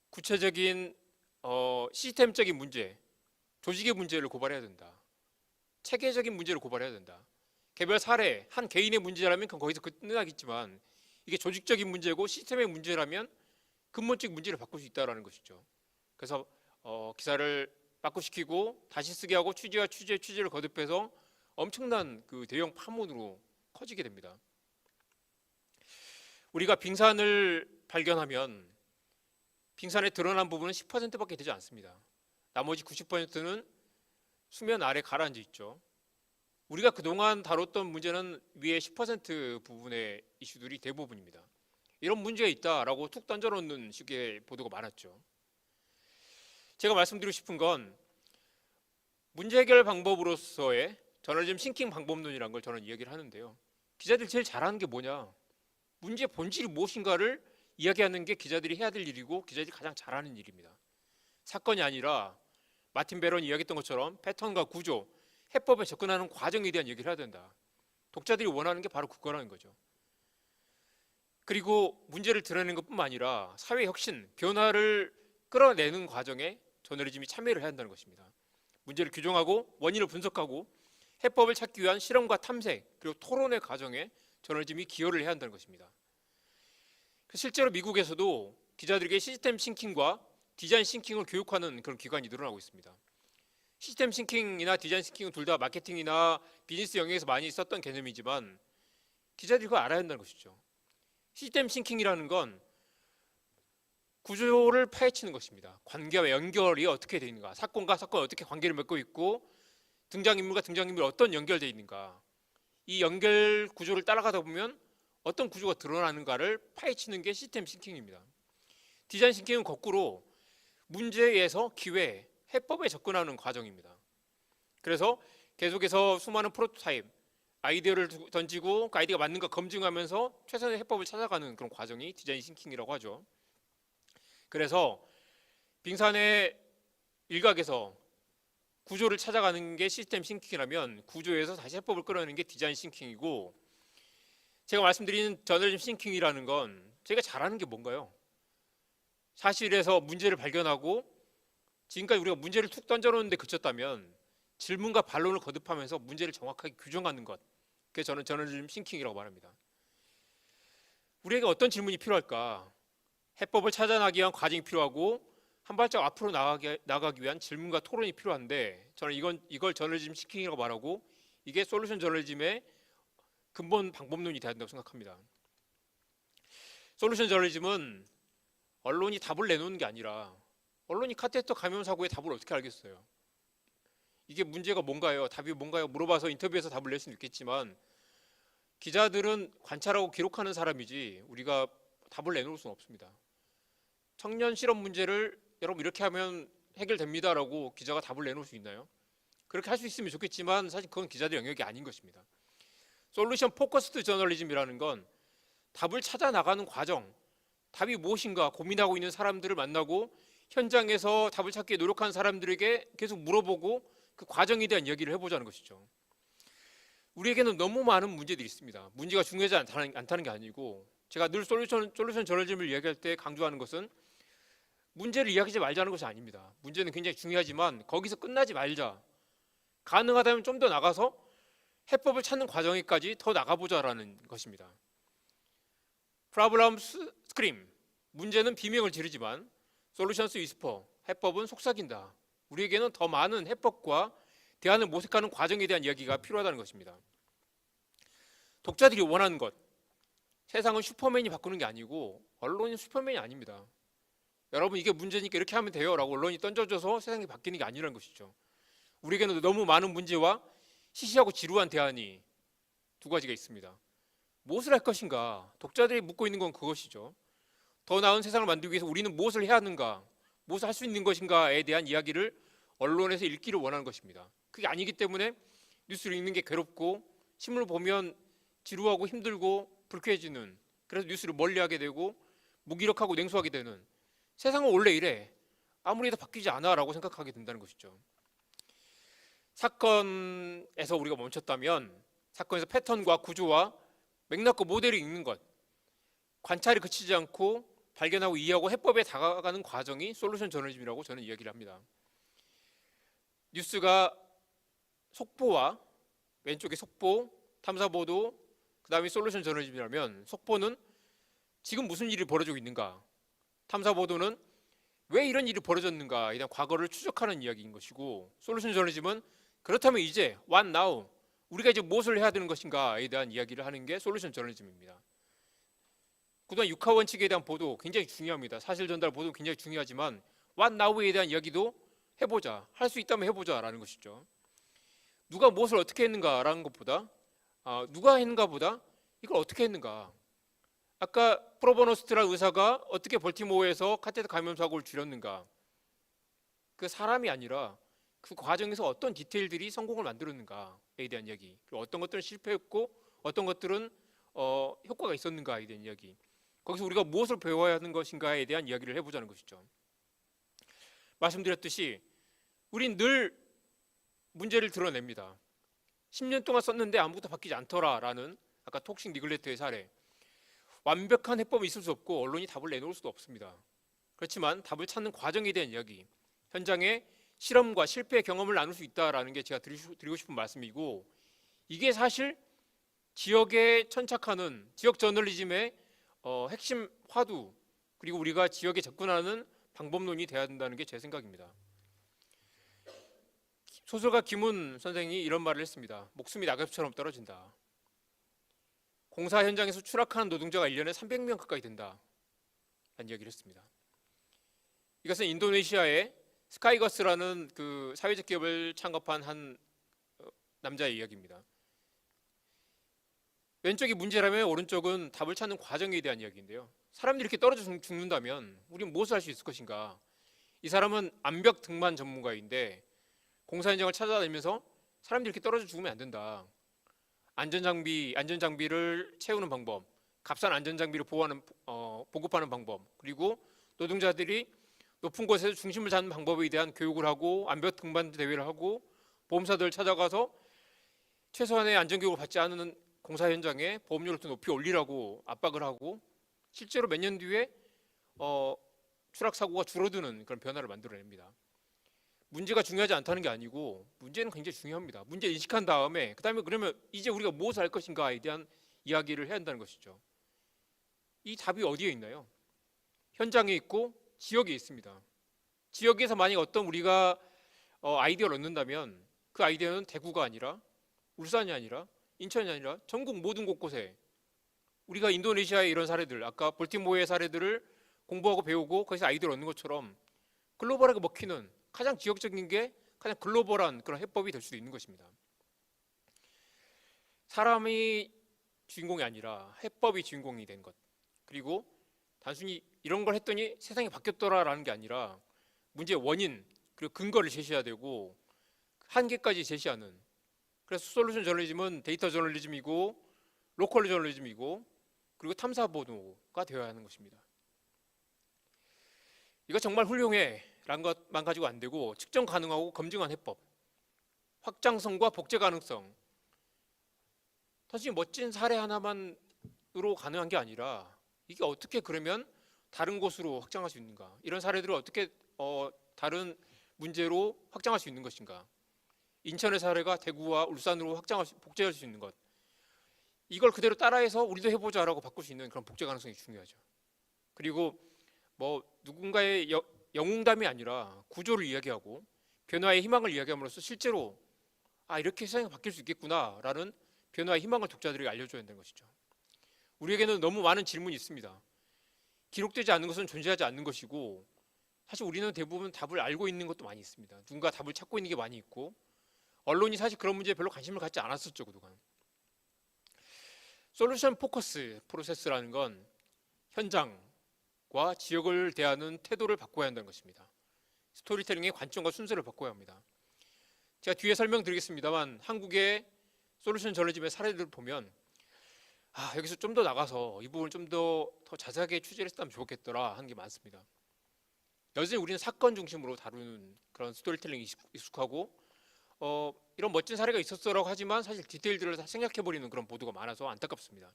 구체적인 시스템적인 문제, 조직의 문제를 고발해야 된다. 체계적인 문제를 고발해야 된다. 개별 사례, 한 개인의 문제라면 그건 거기서 끝나겠지만 이게 조직적인 문제고 시스템의 문제라면 근본적 문제를 바꿀 수 있다는 것이죠. 그래서 기사를 바꾸시키고 다시 쓰게 하고 취재와 취재를 거듭해서 엄청난 그 대형 파문으로 커지게 됩니다. 우리가 빙산을 발견하면 빙산에 드러난 부분은 10%밖에 되지 않습니다. 나머지 90%는 수면 아래 가라앉아 있죠. 우리가 그동안 다뤘던 문제는 위에 10% 부분의 이슈들이 대부분입니다. 이런 문제가 있다라고 툭 던져놓는 식의 보도가 많았죠. 제가 말씀드리고 싶은 건 문제 해결 방법으로서의 저널리즘 싱킹 방법론이라는 걸 저는 이야기를 하는데요. 기자들이 제일 잘하는 게 뭐냐? 문제의 본질이 무엇인가를 이야기하는 게 기자들이 해야 될 일이고 기자들이 가장 잘하는 일입니다. 사건이 아니라 마틴 베런이 이야기했던 것처럼 패턴과 구조, 해법에 접근하는 과정에 대한 얘기를 해야 된다. 독자들이 원하는 게 바로 그거라는 거죠. 그리고 문제를 드러내는 것뿐만 아니라 사회 혁신, 변화를 끌어내는 과정에 저널리즘이 참여를 해야 한다는 것입니다. 문제를 규정하고 원인을 분석하고 해법을 찾기 위한 실험과 탐색 그리고 토론의 과정에 저널리즘이 기여를 해야 한다는 것입니다. 실제로 미국에서도 기자들에게 시스템 싱킹과 디자인 싱킹을 교육하는 그런 기관이 늘어나고 있습니다. 시스템 싱킹이나 디자인 싱킹은 둘 다 마케팅이나 비즈니스 영역에서 많이 썼던 개념이지만 기자들이 그걸 알아야 한다는 것이죠. 시스템 싱킹이라는 건 구조를 파헤치는 것입니다. 관계와 연결이 어떻게 되어 있는가, 사건과 사건이 어떻게 관계를 맺고 있고 등장인물과 등장인물이 어떤 연결되어 있는가, 이 연결 구조를 따라가다 보면 어떤 구조가 드러나는가를 파헤치는 게 시스템 싱킹입니다. 디자인 싱킹은 거꾸로 문제에서 기회, 해법에 접근하는 과정입니다. 그래서 계속해서 수많은 프로토타입, 아이디어를 던지고 그 아이디어가 맞는가 검증하면서 최선의 해법을 찾아가는 그런 과정이 디자인 싱킹이라고 하죠. 그래서 빙산의 일각에서 구조를 찾아가는 게 시스템 싱킹이라면 구조에서 다시 해법을 끌어내는 게 디자인 싱킹이고, 제가 말씀드린 저널리즘 싱킹이라는 건 제가 잘하는 게 뭔가요? 사실에서 문제를 발견하고 지금까지 우리가 문제를 툭 던져놓는데 그쳤다면 질문과 반론을 거듭하면서 문제를 정확하게 규정하는 것, 그게 저는 저널리즘 싱킹이라고 말합니다. 우리에게 어떤 질문이 필요할까? 해법을 찾아나가기 위한 과정이 필요하고 한 발짝 앞으로 나가기 위한 질문과 토론이 필요한데, 저는 이걸 저널리즘 싱킹이라고 말하고 이게 솔루션 저널리즘의 근본 방법론이 돼야 된다고 생각합니다. 솔루션 저널리즘은 언론이 답을 내놓는 게 아니라 언론이 카테터 감염 사고의 답을 어떻게 알겠어요? 이게 문제가 뭔가요? 답이 뭔가요? 물어봐서 인터뷰에서 답을 낼 수는 있겠지만 기자들은 관찰하고 기록하는 사람이지 우리가 답을 내놓을 수는 없습니다. 청년 실업 문제를 여러분 이렇게 하면 해결됩니다라고 기자가 답을 내놓을 수 있나요? 그렇게 할 수 있으면 좋겠지만 사실 그건 기자들 영역이 아닌 것입니다. 솔루션 포커스드 저널리즘이라는 건 답을 찾아 나가는 과정, 답이 무엇인가 고민하고 있는 사람들을 만나고 현장에서 답을 찾기 노력하는 사람들에게 계속 물어보고 그 과정에 대한 이야기를 해보자는 것이죠. 우리에게는 너무 많은 문제들이 있습니다. 문제가 중요하지 않다는 게 아니고, 제가 늘 솔루션 저널리즘을 이야기할 때 강조하는 것은 문제를 이야기하지 말자는 것이 아닙니다. 문제는 굉장히 중요하지만 거기서 끝나지 말자. 가능하다면 좀 더 나가서 해법을 찾는 과정에까지 더 나가보자라는 것입니다. Problems scream, 문제는 비명을 지르지만 Solutions whisper, 해법은 속삭인다. 우리에게는 더 많은 해법과 대안을 모색하는 과정에 대한 이야기가 필요하다는 것입니다. 독자들이 원하는 것, 세상은 슈퍼맨이 바꾸는 게 아니고 언론이 슈퍼맨이 아닙니다. 여러분 이게 문제니까 이렇게 하면 돼요 라고 언론이 던져줘서 세상이 바뀌는 게 아니라는 것이죠. 우리에게는 너무 많은 문제와 시시하고 지루한 대안이 두 가지가 있습니다. 무엇을 할 것인가? 독자들이 묻고 있는 건 그것이죠. 더 나은 세상을 만들기 위해서 우리는 무엇을 해야 하는가? 무엇을 할 수 있는 것인가에 대한 이야기를 언론에서 읽기를 원하는 것입니다. 그게 아니기 때문에 뉴스를 읽는 게 괴롭고 신문을 보면 지루하고 힘들고 불쾌해지는, 그래서 뉴스를 멀리하게 되고 무기력하고 냉소하게 되는, 세상은 원래 이래 아무리 해도 바뀌지 않아 라고 생각하게 된다는 것이죠. 사건에서 우리가 멈췄다면 사건에서 패턴과 구조와 맥락과 모델을 읽는 것, 관찰이 그치지 않고 발견하고 이해하고 해법에 다가가는 과정이 솔루션 저널리즘이라고 저는 이야기를 합니다. 뉴스가 속보와 왼쪽에 속보, 탐사보도, 그 다음에 솔루션 저널리즘이라면 속보는 지금 무슨 일이 벌어지고 있는가, 탐사보도는 왜 이런 일이 벌어졌는가에 대한 과거를 추적하는 이야기인 것이고, 솔루션 저널리즘은 그렇다면 이제 what now, 우리가 이제 무엇을 해야 되는 것인가에 대한 이야기를 하는 게 솔루션 저널리즘입니다. 그동안 육하 원칙에 대한 보도 굉장히 중요합니다. 사실 전달 보도 굉장히 중요하지만 what now에 대한 이야기도 해보자, 할 수 있다면 해보자라는 것이죠. 누가 무엇을 어떻게 했는가라는 것보다 누가 했는가보다 이걸 어떻게 했는가. 아까 프로보노스트라 의사가 어떻게 벌티모어에서 카테터 감염 사고를 줄였는가. 그 사람이 아니라 그 과정에서 어떤 디테일들이 성공을 만들었는가에 대한 이야기, 그리고 어떤 것들은 실패했고 어떤 것들은 효과가 있었는가에 대한 이야기, 거기서 우리가 무엇을 배워야 하는 것인가에 대한 이야기를 해보자는 것이죠. 말씀드렸듯이 우린 늘 문제를 드러냅니다. 10년 동안 썼는데 아무것도 바뀌지 않더라라는 아까 톡식 니글레트의 사례. 완벽한 해법이 있을 수 없고 언론이 답을 내놓을 수도 없습니다. 그렇지만 답을 찾는 과정에 대한 이야기, 현장의 실험과 실패의 경험을 나눌 수 있다라는 게 제가 드리고 싶은 말씀이고, 이게 사실 지역에 천착하는 지역 저널리즘의 핵심 화두, 그리고 우리가 지역에 접근하는 방법론이 돼야 된다는 게 제 생각입니다. 소설가 김훈 선생이 이런 말을 했습니다. 목숨이 낙엽처럼 떨어진다. 공사 현장에서 추락하는 노동자가 1년에 300명 가까이 된다 라는 이야기를 했습니다. 이것은 인도네시아의 스카이거스라는 그 사회적 기업을 창업한 한 남자의 이야기입니다. 왼쪽이 문제라면 오른쪽은 답을 찾는 과정에 대한 이야기인데요. 사람들이 이렇게 떨어져 죽는다면 우리는 무엇을 할 수 있을 것인가. 이 사람은 암벽 등반 전문가인데 공사 현장을 찾아다니면서 사람들이 이렇게 떨어져 죽으면 안 된다. 안전장비를 채우는 방법, 값싼 안전장비를 보급하는 방법, 그리고 노동자들이 높은 곳에서 중심을 잡는 방법에 대한 교육을 하고 암벽 등반 대회를 하고 보험사들을 찾아가서 최소한의 안전교육을 받지 않은 공사 현장에 보험료를 더 높이 올리라고 압박을 하고 실제로 몇 년 뒤에 추락 사고가 줄어드는 그런 변화를 만들어냅니다. 문제가 중요하지 않다는 게 아니고 문제는 굉장히 중요합니다. 문제 인식한 다음에 그다음에 그러면 이제 우리가 무엇을 할 것인가에 대한 이야기를 해야 한다는 것이죠. 이 답이 어디에 있나요? 현장에 있고 지역에 있습니다. 지역에서 만약 어떤 우리가 아이디어를 얻는다면 그 아이디어는 대구가 아니라 울산이 아니라 인천이 아니라 전국 모든 곳곳에 우리가 인도네시아의 이런 사례들, 아까 볼티모어의 사례들을 공부하고 배우고 거기서 아이디어를 얻는 것처럼 글로벌하게 먹히는 가장 지역적인 게 가장 글로벌한 그런 해법이 될 수도 있는 것입니다. 사람이 주인공이 아니라 해법이 주인공이 된 것, 그리고 단순히 이런 걸 했더니 세상이 바뀌었더라라는 게 아니라 문제의 원인 그리고 근거를 제시해야 되고 한계까지 제시하는, 그래서 솔루션 저널리즘은 데이터 저널리즘이고 로컬 저널리즘이고 그리고 탐사 보도가 되어야 하는 것입니다. 이거 정말 훌륭해 라는 것만 가지고 안 되고 측정 가능하고 검증한 해법, 확장성과 복제 가능성, 사실 멋진 사례 하나만으로 가능한 게 아니라 이게 어떻게 그러면 다른 곳으로 확장할 수 있는가, 이런 사례들을 어떻게 다른 문제로 확장할 수 있는 것인가, 인천의 사례가 대구와 울산으로 복제할 수 있는 것, 이걸 그대로 따라해서 우리도 해보자라고 바꿀 수 있는 그런 복제 가능성이 중요하죠. 그리고 뭐 누군가의 영웅담이 아니라 구조를 이야기하고 변화의 희망을 이야기함으로써 실제로 이렇게 세상이 바뀔 수 있겠구나라는 변화의 희망을 독자들에게 알려줘야 된다는 것이죠. 우리에게는 너무 많은 질문이 있습니다. 기록되지 않는 것은 존재하지 않는 것이고 사실 우리는 대부분 답을 알고 있는 것도 많이 있습니다. 누군가 답을 찾고 있는 게 많이 있고 언론이 사실 그런 문제에 별로 관심을 갖지 않았었죠, 그동안. 솔루션 포커스 프로세스라는 건 현장과 지역을 대하는 태도를 바꿔야 한다는 것입니다. 스토리텔링의 관점과 순서를 바꿔야 합니다. 제가 뒤에 설명드리겠습니다만 한국의 솔루션 저널리즘의 사례들을 보면 여기서 좀 더 나가서 이 부분을 좀 더 자세하게 취재를 했다면 좋겠더라 하는 게 많습니다. 여전히 우리는 사건 중심으로 다루는 그런 스토리텔링이 익숙하고 이런 멋진 사례가 있었어라고 하지만 사실 디테일들을 다 생략해버리는 그런 보도가 많아서 안타깝습니다.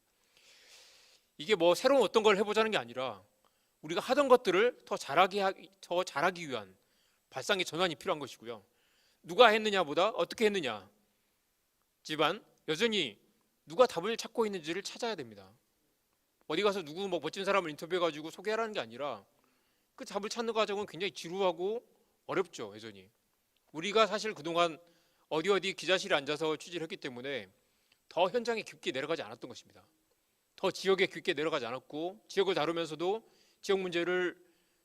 이게 뭐 새로운 어떤 걸 해보자는 게 아니라 우리가 하던 것들을 더 잘하기 위한 발상의 전환이 필요한 것이고요. 누가 했느냐보다 어떻게 했느냐지만 여전히 누가 답을 찾고 있는지를 찾아야 됩니다. 어디 가서 누구 멋진 사람을 인터뷰해가지고 소개하라는 게 아니라 그 답을 찾는 과정은 굉장히 지루하고 어렵죠. 여전히 우리가 사실 그동안 어디 기자실에 앉아서 취재를 했기 때문에 더 현장에 깊게 내려가지 않았던 것입니다. 더 지역에 깊게 내려가지 않았고, 지역을 다루면서도 지역 문제를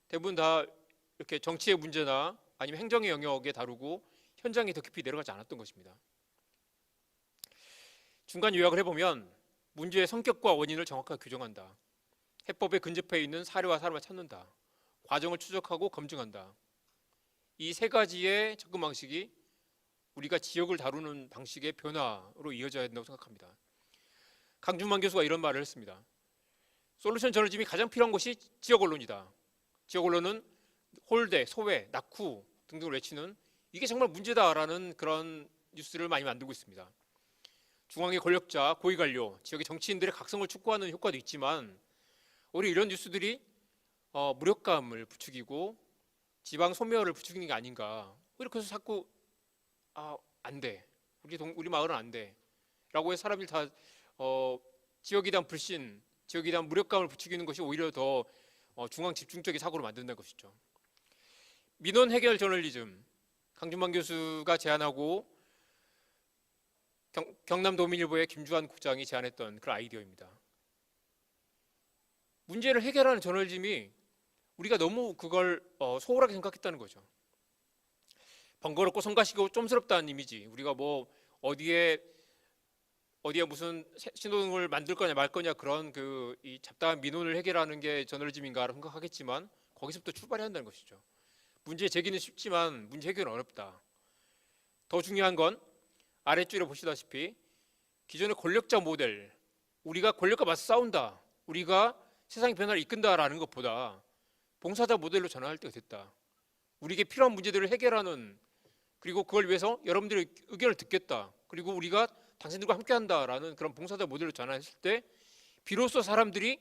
대부분 다 이렇게 정치의 문제나 아니면 행정의 영역에 다루고 현장에 더 깊이 내려가지 않았던 것입니다. 중간 요약을 해보면 문제의 성격과 원인을 정확하게 규정한다. 해법에 근접해 있는 사례와 사람을 찾는다. 과정을 추적하고 검증한다. 이 세 가지의 접근 방식이 우리가 지역을 다루는 방식의 변화로 이어져야 된다고 생각합니다. 강준만 교수가 이런 말을 했습니다. 솔루션 저널리즘이 가장 필요한 곳이 지역 언론이다. 지역 언론은 홀대, 소외, 낙후 등등을 외치는 이게 정말 문제다라는 그런 뉴스를 많이 만들고 있습니다. 중앙의 권력자, 고위관료, 지역의 정치인들의 각성을 촉구하는 효과도 있지만 오히려 이런 뉴스들이 무력감을 부추기고 지방 소멸을 부추기는 게 아닌가. 그래서 자꾸 안 돼. 우리 마을은 안 돼. 라고 해서 사람들이 다 지역에 대한 불신, 지역에 대한 무력감을 부추기는 것이 오히려 더 중앙 집중적인 사고로 만든다는 것이죠. 민원 해결 저널리즘, 강준만 교수가 제안하고 경남도민일보의 김주환 국장이 제안했던 그런 아이디어입니다. 문제를 해결하는 저널리즘이 우리가 너무 그걸 소홀하게 생각했다는 거죠. 번거롭고 성가시고 좀스럽다는 이미지, 우리가 뭐 어디에 무슨 신호등을 만들 거냐 말 거냐 그런 이 잡다한 민원을 해결하는 게 저널리즘인가 생각하겠지만 거기서부터 출발해야 한다는 것이죠. 문제 제기는 쉽지만 문제 해결은 어렵다. 더 중요한 건 아랫줄에 보시다시피 기존의 권력자 모델, 우리가 권력과 맞서 싸운다, 우리가 세상의 변화를 이끈다라는 것보다 봉사자 모델로 전환할 때가 됐다. 우리에게 필요한 문제들을 해결하는, 그리고 그걸 위해서 여러분들의 의견을 듣겠다, 그리고 우리가 당신들과 함께한다라는 그런 봉사자 모델로 전환했을 때 비로소 사람들이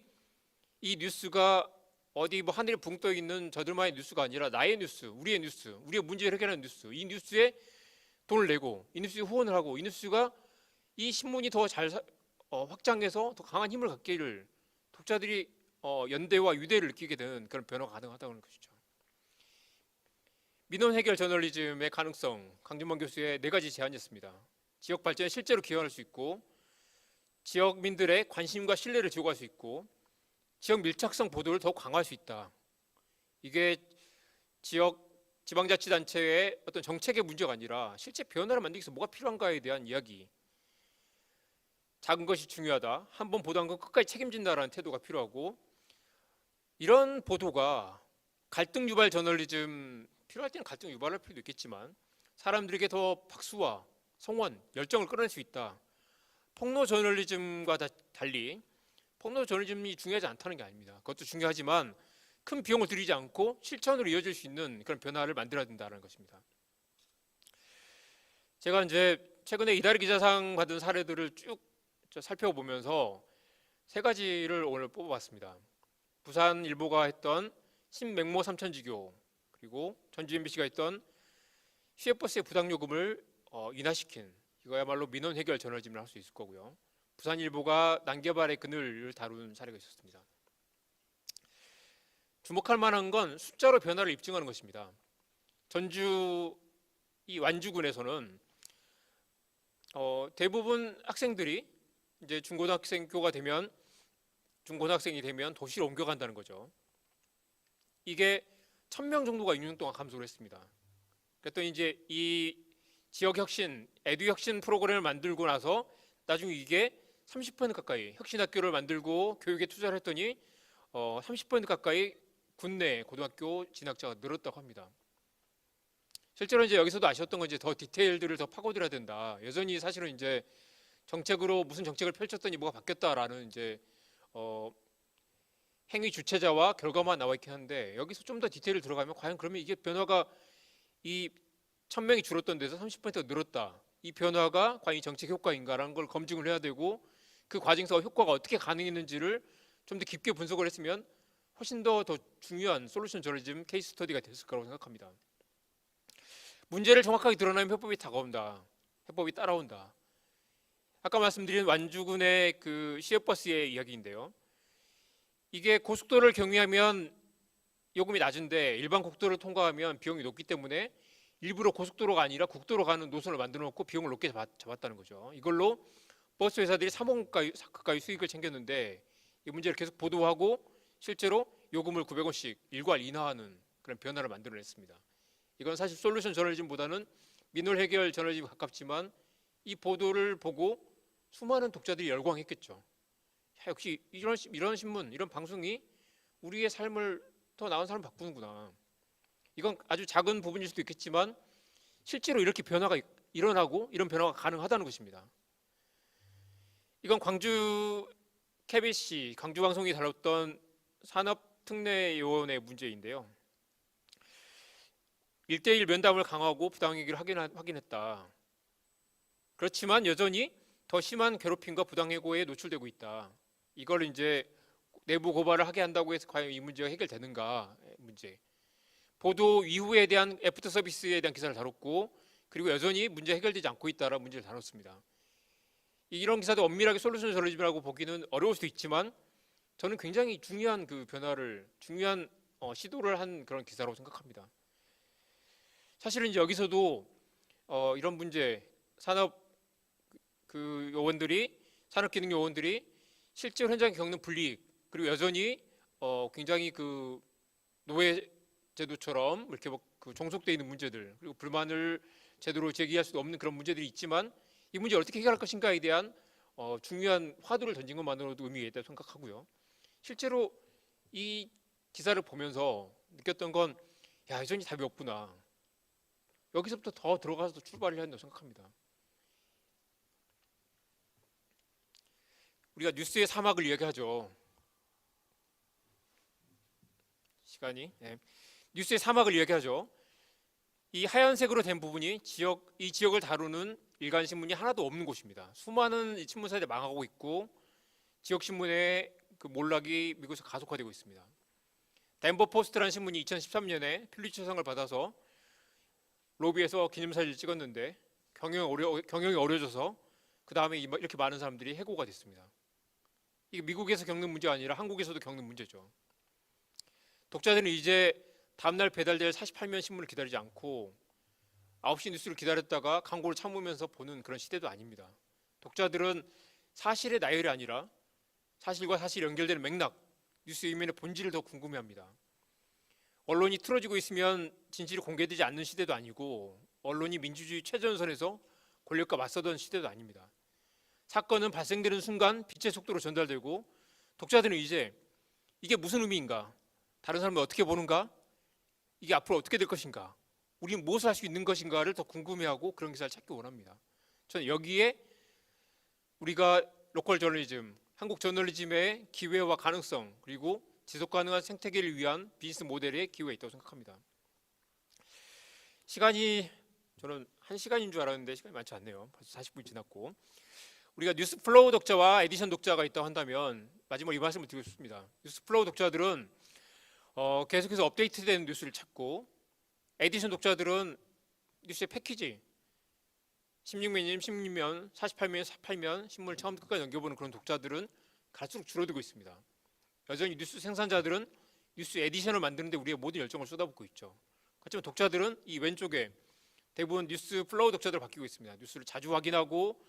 이 뉴스가 어디 뭐 하늘에 붕 떠 있는 저들만의 뉴스가 아니라 나의 뉴스, 우리의 뉴스, 우리의 문제를 해결하는 뉴스, 이 뉴스에 돈을 내고 이 뉴스에 후원을 하고 이 뉴스가 이 신문이 더 잘 확장해서 더 강한 힘을 갖기를 독자들이 연대와 유대를 느끼게 되는 그런 변화가 가능하다는 것이죠. 민원 해결 저널리즘의 가능성, 강준만 교수의 4가지 제안이었습니다. 지역 발전에 실제로 기여할 수 있고, 지역민들의 관심과 신뢰를 지속할 수 있고, 지역 밀착성 보도를 더욱 강화할 수 있다. 이게 지방자치단체의 어떤 정책의 문제가 아니라 실제 변화를 만들기 위해서 뭐가 필요한가에 대한 이야기. 작은 것이 중요하다. 한 번 보도한 건 끝까지 책임진다라는 태도가 필요하고, 이런 보도가 갈등 유발 저널리즘, 필요할 때는 갈등 유발할 필요도 있겠지만 사람들에게 더 박수와 성원, 열정을 끌어낼 수 있다. 폭로 저널리즘과 달리 폭로 저널리즘이 중요하지 않다는 게 아닙니다. 그것도 중요하지만 큰 비용을 들이지 않고 실천으로 이어질 수 있는 그런 변화를 만들어야 된다는 것입니다. 제가 이제 최근에 이달의 기자상 받은 사례들을 쭉 살펴보면서 3가지를 오늘 뽑아봤습니다. 부산일보가 했던 신맹모 삼천지교, 그리고 전주 MBC가 했던 시외버스의 부당요금을 인하시킨, 이거야말로 민원 해결 저널리즘을 할 수 있을 거고요. 부산일보가 난개발의 그늘을 다룬 사례가 있었습니다. 주목할 만한 건 숫자로 변화를 입증하는 것입니다. 전주 이 완주군에서는 대부분 학생들이 이제 중고등학생이 되면 도시로 옮겨간다는 거죠. 이게 1000명 정도가 6년 동안 감소를 했습니다. 그랬더니 이제 이 지역 혁신, 에듀 혁신 프로그램을 만들고 나서 나중에 이게 30% 가까이 혁신학교를 만들고 교육에 투자를 했더니 30% 가까이 군내 고등학교 진학자가 늘었다고 합니다. 실제로 이제 여기서도 아셨던 건 이제 더 디테일들을 더 파고들어야 된다. 여전히 사실은 이제 정책으로 무슨 정책을 펼쳤더니 뭐가 바뀌었다라는 이제 행위 주체자와 결과만 나와 있긴 한데, 여기서 좀 더 디테일을 들어가면 과연 그러면 이게 변화가 이 1000명이 줄었던 데서 30%가 늘었다, 이 변화가 과연 이 정책 효과인가라는 걸 검증을 해야 되고, 그 과정에서 효과가 어떻게 가능했는지를 좀 더 깊게 분석을 했으면 훨씬 더 중요한 솔루션 저널리즘 케이스 스터디가 됐을 거라고 생각합니다. 문제를 정확하게 드러내면 해법이 다가온다, 해법이 따라온다. 아까 말씀드린 완주군의 그 시외버스의 이야기인데요. 이게 고속도로를 경유하면 요금이 낮은데 일반 국도를 통과하면 비용이 높기 때문에 일부러 고속도로가 아니라 국도로 가는 노선을 만들어 놓고 비용을 높게 잡았다는 거죠. 이걸로 버스 회사들이 3억 가까이 수익을 챙겼는데 이 문제를 계속 보도하고 실제로 요금을 900원씩 일괄 인하하는 그런 변화를 만들어냈습니다. 이건 사실 솔루션 저널리즘보다는 민원 해결 저널리즘에 가깝지만 이 보도를 보고 수많은 독자들이 열광했겠죠. 야, 역시 이런 신문, 이런 방송이 우리의 삶을 더 나은 삶을 바꾸는구나. 이건 아주 작은 부분일 수도 있겠지만 실제로 이렇게 변화가 일어나고 이런 변화가 가능하다는 것입니다. 이건 광주 KBC, 광주방송이 다뤘던 산업특례요원의 문제인데요. 1대1 면담을 강화하고 부당행위를 확인했다. 그렇지만 여전히 더 심한 괴롭힘과 부당해고에 노출되고 있다. 이걸 이제 내부 고발을 하게 한다고 해서 과연 이 문제가 해결되는가 문제. 보도 이후에 대한 애프터 서비스에 대한 기사를 다뤘고 그리고 여전히 문제 해결되지 않고 있다라는 문제를 다뤘습니다. 이런 기사도 엄밀하게 솔루션 저널리즘이라고 보기는 어려울 수도 있지만 저는 굉장히 중요한 그 변화를 중요한 시도를 한 그런 기사라고 생각합니다. 사실은 이제 여기서도 이런 문제 산업 그 요원들이 산업기능 요원들이 실제 현장에 겪는 불이익 그리고 여전히 굉장히 그 노예 제도처럼 이렇게 그 종속되어 있는 문제들 그리고 불만을 제대로 제기할 수 없는 그런 문제들이 있지만 이 문제를 어떻게 해결할 것인가에 대한 중요한 화두를 던진 것만으로도 의미가 있다고 생각하고요. 실제로 이 기사를 보면서 느꼈던 건 야, 여전히 답이 없구나. 여기서부터 더 들어가서 출발을 해야 한다고 생각합니다. 우리가 뉴스의 사막을 이야기하죠. 시간이 뉴스의 사막을 이야기하죠. 이 하얀색으로 된 부분이 이 지역을 다루는 일간 신문이 하나도 없는 곳입니다. 수많은 신문사들이 망하고 있고 지역 신문의 그 몰락이 미국에서 가속화되고 있습니다. 덴버 포스트라는 신문이 2013년에 퓰리처상을 받아서 로비에서 기념사진을 찍었는데 경영이 어려져서 그 다음에 이렇게 많은 사람들이 해고가 됐습니다. 이게 미국에서 겪는 문제가 아니라 한국에서도 겪는 문제죠. 독자들은 이제 다음날 배달될 48면 신문을 기다리지 않고 9시 뉴스를 기다렸다가 광고를 참으면서 보는 그런 시대도 아닙니다. 독자들은 사실의 나열이 아니라 사실과 사실이 연결되는 맥락, 뉴스 이면의 본질을 더 궁금해합니다. 언론이 틀어지고 있으면 진실이 공개되지 않는 시대도 아니고 언론이 민주주의 최전선에서 권력과 맞서던 시대도 아닙니다. 사건은 발생되는 순간 빛의 속도로 전달되고 독자들은 이제 이게 무슨 의미인가? 다른 사람은 어떻게 보는가? 이게 앞으로 어떻게 될 것인가? 우리는 무엇을 할 수 있는 것인가를 더 궁금해하고 그런 기사를 찾기 원합니다. 저는 여기에 우리가 로컬 저널리즘, 한국 저널리즘의 기회와 가능성 그리고 지속가능한 생태계를 위한 비즈니스 모델의 기회가 있다고 생각합니다. 시간이 저는 1시간인 줄 알았는데 시간이 많지 않네요. 벌써 40분이 지났고 우리가 뉴스 플로우 독자와 에디션 독자가 있다고 한다면 마지막으로 이 말씀을 드리고 싶습니다. 뉴스 플로우 독자들은 계속해서 업데이트되는 뉴스를 찾고 에디션 독자들은 뉴스의 패키지 16면, 16면, 48면, 48면 신문을 처음부터 끝까지 넘겨보는 그런 독자들은 갈수록 줄어들고 있습니다. 여전히 뉴스 생산자들은 뉴스 에디션을 만드는데 우리의 모든 열정을 쏟아붓고 있죠. 하지만 독자들은 이 왼쪽에 대부분 뉴스 플로우 독자들 바뀌고 있습니다. 뉴스를 자주 확인하고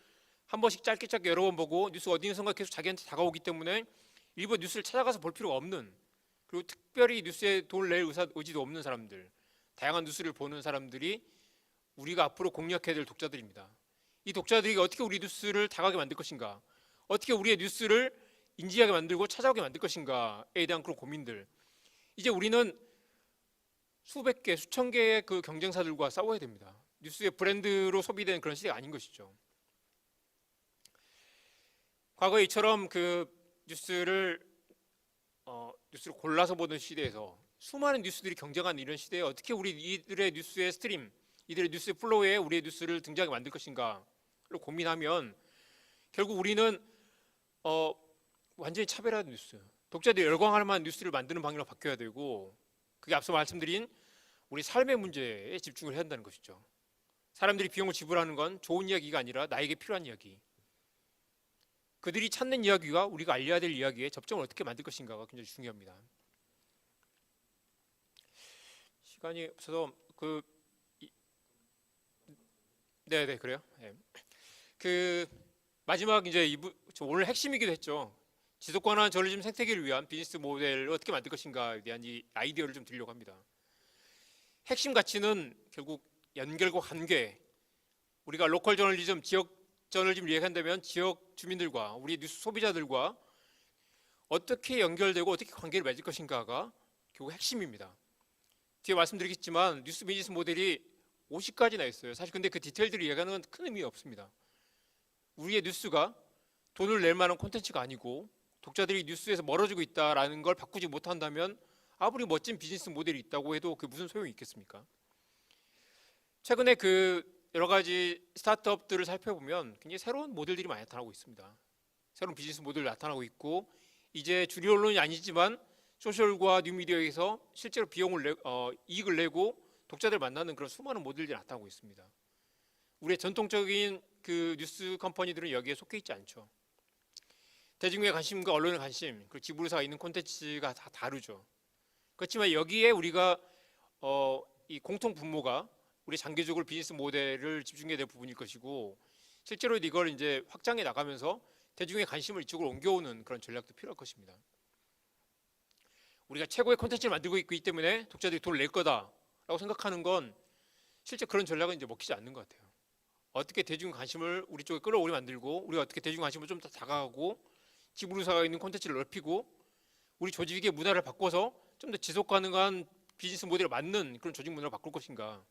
한 번씩 짧게 여러 번 보고 뉴스 어디 있는 순간 계속 자기한테 다가오기 때문에 일부 뉴스를 찾아가서 볼 필요가 없는 그리고 특별히 뉴스에 돈을 낼 의지도 없는 사람들 다양한 뉴스를 보는 사람들이 우리가 앞으로 공략해야 될 독자들입니다. 이 독자들이 어떻게 우리 뉴스를 다가가게 만들 것인가 어떻게 우리의 뉴스를 인지하게 만들고 찾아오게 만들 것인가에 대한 그런 고민들 이제 우리는 수백 개, 수천 개의 그 경쟁사들과 싸워야 됩니다. 뉴스의 브랜드로 소비되는 그런 시대가 아닌 것이죠. 과거에 이처럼 그 뉴스를 골라서 보는 시대에서 수많은 뉴스들이 경쟁하는 이런 시대에 어떻게 우리 이들의 뉴스의 스트림, 이들의 뉴스 플로우에 우리의 뉴스를 등장하게 만들 것인가를 고민하면 결국 우리는 완전히 차별화된 뉴스, 독자들이 열광할 만한 뉴스를 만드는 방향으로 바뀌어야 되고 그게 앞서 말씀드린 우리 삶의 문제에 집중을 해야 한다는 것이죠. 사람들이 비용을 지불하는 건 좋은 이야기가 아니라 나에게 필요한 이야기 그들이 찾는 이야기와 우리가 알려야 될 이야기에 접점을 어떻게 만들 것인가가 굉장히 중요합니다. 시간이 없어서 네네 그래요. 네. 그 마지막 이제 오늘 핵심이기도 했죠. 지속 가능한 저널리즘 생태계를 위한 비즈니스 모델을 어떻게 만들 것인가에 대한 이 아이디어를 좀 드리려고 합니다. 핵심 가치는 결국 연결과 관계. 우리가 로컬 저널리즘, 지역 저널리즘을 이야기한다면 지역 주민들과 우리 뉴스 소비자들과 어떻게 연결되고 어떻게 관계를 맺을 것인가가 결국 핵심입니다. 뒤에 말씀드리겠지만 뉴스 비즈니스 모델이 50가지나 있어요. 사실 근데 그 디테일들을 이야기하는 건 큰 의미가 없습니다. 우리의 뉴스가 돈을 낼 만한 콘텐츠가 아니고 독자들이 뉴스에서 멀어지고 있다라는 걸 바꾸지 못한다면 아무리 멋진 비즈니스 모델이 있다고 해도 그 무슨 소용이 있겠습니까? 최근에 그 여러 가지 스타트업들을 살펴보면 굉장히 새로운 모델들이 많이 나타나고 있습니다. 새로운 비즈니스 모델이 나타나고 있고 이제 주류 언론이 아니지만 소셜과 뉴미디어에서 실제로 이익을 내고 독자들 만나는 그런 수많은 모델들이 나타나고 있습니다. 우리의 전통적인 그 뉴스 컴퍼니들은 여기에 속해 있지 않죠. 대중의 관심과 언론의 관심, 그리고 지불사가 있는 콘텐츠가 다 다르죠. 그렇지만 여기에 우리가 이 공통 분모가 우리 장기적으로 비즈니스 모델을 집중해야 될 부분일 것이고 실제로 이걸 이제 확장해 나가면서 대중의 관심을 이쪽으로 옮겨오는 그런 전략도 필요할 것입니다. 우리가 최고의 콘텐츠를 만들고 있기 때문에 독자들이 돈을 낼 거다라고 생각하는 건 실제 그런 전략은 이제 먹히지 않는 것 같아요. 어떻게 대중 관심을 우리 쪽에 끌어오게 만들고 우리가 어떻게 대중 관심을 좀 더 다가가고 지불사가 있는 콘텐츠를 넓히고 우리 조직의 문화를 바꿔서 좀 더 지속 가능한 비즈니스 모델에 맞는 그런 조직 문화를 바꿀 것인가,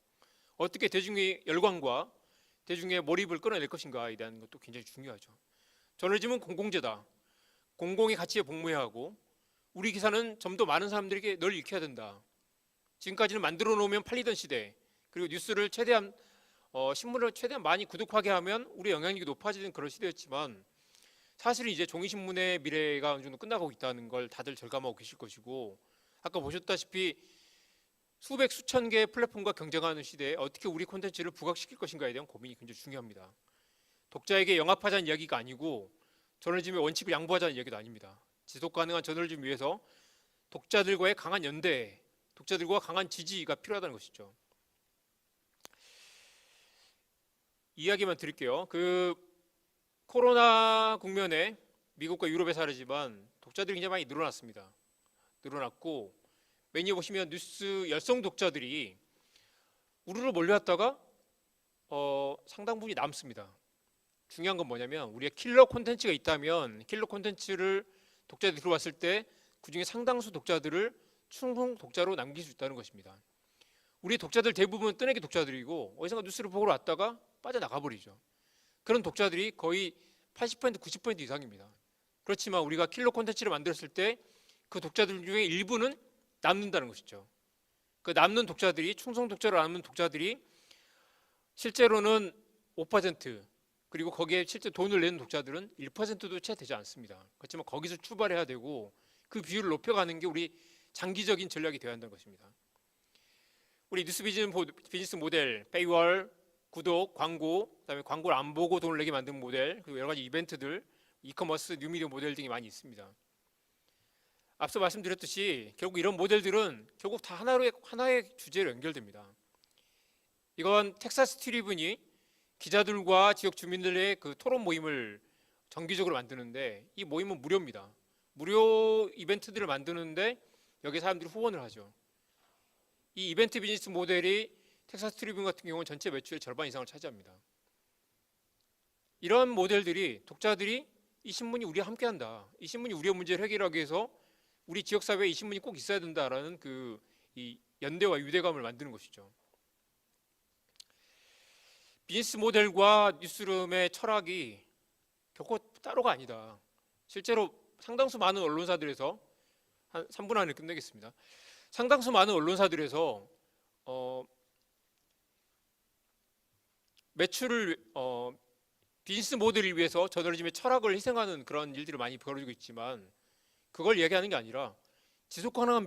어떻게 대중의 열광과 대중의 몰입을 끌어낼 것인가에 대한 것도 굉장히 중요하죠. 저널리즘은 공공재다. 공공의 가치에 복무해야 하고 우리 기사는 좀 더 많은 사람들에게 널리 읽혀야 된다. 지금까지는 만들어 놓으면 팔리던 시대, 그리고 뉴스를 최대한 신문을 최대한 많이 구독하게 하면 우리 영향력이 높아지는 그런 시대였지만 사실은 이제 종이신문의 미래가 어느 정도 끝나가고 있다는 걸 다들 절감하고 계실 것이고 아까 보셨다시피 수백 수천 개의 플랫폼과 경쟁하는 시대에 어떻게 우리 콘텐츠를 부각시킬 것인가에 대한 고민이 굉장히 중요합니다. 독자에게 영합하자는 이야기가 아니고 저널리즘의 원칙을 양보하자는 이야기도 아닙니다. 지속 가능한 저널리즘 위해서 독자들과의 강한 연대, 독자들과 강한 지지가 필요하다는 것이죠. 이야기만 드릴게요. 그 코로나 국면에 미국과 유럽의 사례지만 독자들이 굉장히 많이 늘어났습니다. 늘어났고 메뉴 보시면 뉴스 열성 독자들이 우르르 몰려왔다가 상당 부분이 남습니다. 중요한 건 뭐냐면 우리의 킬러 콘텐츠가 있다면 킬러 콘텐츠를 독자들이 들어왔을 때 그중에 상당수 독자들을 충성 독자로 남길 수 있다는 것입니다. 우리 독자들 대부분 뜨내기 독자들이고 어디선가 뉴스를 보러 왔다가 빠져나가 버리죠. 그런 독자들이 거의 80% 90% 이상입니다. 그렇지만 우리가 킬러 콘텐츠를 만들었을 때 그 독자들 중에 일부는 남는다는 것이죠. 그 남는 독자들이 충성 독자로 남는 독자들이 실제로는 5% 그리고 거기에 실제 돈을 내는 독자들은 1%도 채 되지 않습니다. 그렇지만 거기서 출발해야 되고 그 비율을 높여가는 게 우리 장기적인 전략이 되어야 한다는 것입니다. 우리 뉴스 비즈니스 모델, 페이월, 구독, 광고, 그다음에 광고를 안 보고 돈을 내게 만든 모델, 그리고 여러 가지 이벤트들, 이커머스, 뉴미디어 모델 등이 많이 있습니다. 앞서 말씀드렸듯이 결국 이런 모델들은 결국 다 하나의 주제로 연결됩니다. 이건 텍사스 트리뷴이 기자들과 지역 주민들의 그 토론 모임을 정기적으로 만드는데 이 모임은 무료입니다. 무료 이벤트들을 만드는데 여기 사람들이 후원을 하죠. 이 이벤트 비즈니스 모델이 텍사스 트리뷴 같은 경우는 전체 매출의 절반 이상을 차지합니다. 이런 모델들이 독자들이 이 신문이 우리와 함께한다. 이 신문이 우리의 문제를 해결하기 위해서 우리 지역사회에 이 신문이 꼭 있어야 된다라는 이 연대와 유대감을 만드는 것이죠. 비즈니스 모델과 뉴스룸의 철학이 결코 따로가 아니다. 실제로 상당수 많은 언론사들에서 한 3분 안에 끝내겠습니다. 상당수 많은 언론사들에서 매출을 비즈니스 모델을 위해서 저널리즘의 철학을 희생하는 그런 일들이 많이 벌어지고 있지만 그걸 얘기하는 게 아니라 지속 가능한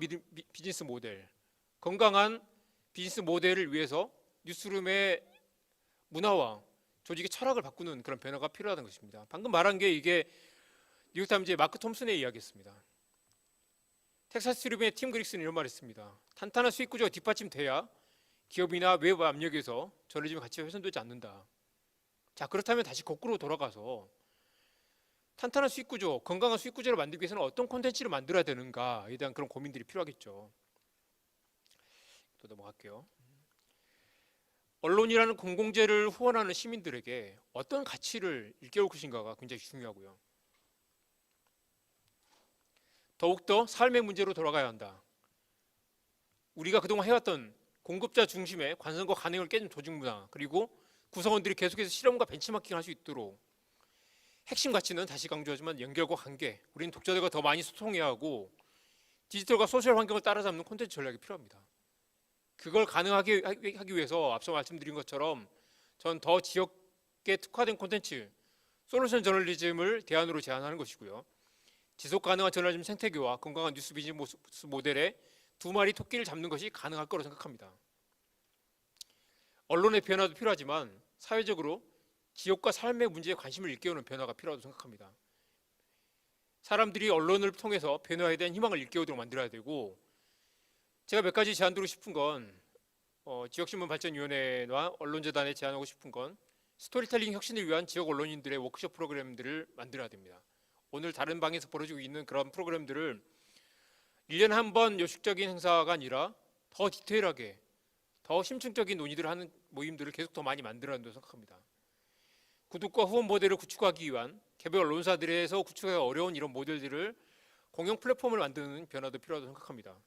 비즈니스 모델, 건강한 비즈니스 모델을 위해서 뉴스룸의 문화와 조직의 철학을 바꾸는 그런 변화가 필요하다는 것입니다. 방금 말한 게 이게 뉴욕타임즈의 마크 톰슨의 이야기였습니다. 텍사스 트리뷴의 팀 그릭스는 이런 말을 했습니다. 탄탄한 수익 구조가 뒷받침돼야 기업이나 외부 압력에서 저널리즘 가치가 훼손되지 않는다. 자, 그렇다면 다시 거꾸로 돌아가서 탄탄한 수익 구조, 건강한 수익 구조를 만들기 위해서는 어떤 콘텐츠를 만들어야 되는가에 대한 그런 고민들이 필요하겠죠. 또 넘어갈게요. 언론이라는 공공재를 후원하는 시민들에게 어떤 가치를 일깨울 것인가가 굉장히 중요하고요. 더욱더 삶의 문제로 돌아가야 한다. 우리가 그동안 해왔던 공급자 중심의 관성과 관행을 깨는 조직 문화, 그리고 구성원들이 계속해서 실험과 벤치마킹을 할 수 있도록 핵심 가치는 다시 강조하지만 연결과 관계, 우리는 독자들과 더 많이 소통해야 하고 디지털과 소셜 환경을 따라잡는 콘텐츠 전략이 필요합니다. 그걸 가능하게 하기 위해서 앞서 말씀드린 것처럼 전 더 지역에 특화된 콘텐츠, 솔루션 저널리즘을 대안으로 제안하는 것이고요. 지속 가능한 저널리즘 생태계와 건강한 뉴스 비즈니스 모델의 두 마리 토끼를 잡는 것이 가능할 거라고 생각합니다. 언론의 변화도 필요하지만 사회적으로 지역과 삶의 문제에 관심을 일깨우는 변화가 필요하다고 생각합니다. 사람들이 언론을 통해서 변화에 대한 희망을 일깨우도록 만들어야 되고, 제가 몇 가지 제안드리고 싶은 건 지역신문발전위원회와 언론재단에 제안하고 싶은 건 스토리텔링 혁신을 위한 지역 언론인들의 워크숍 프로그램들을 만들어야 됩니다. 오늘 다른 방에서 벌어지고 있는 그런 프로그램들을 1년에 한 번 요식적인 행사가 아니라 더 디테일하게 더 심층적인 논의들을 하는 모임들을 계속 더 많이 만들어야 한다고 생각합니다. 구독과 후원 모델을 구축하기 위한 개별 언론사들에서 구축하기 어려운 이런 모델들을 공영 플랫폼을 만드는 변화도 필요하다고 생각합니다.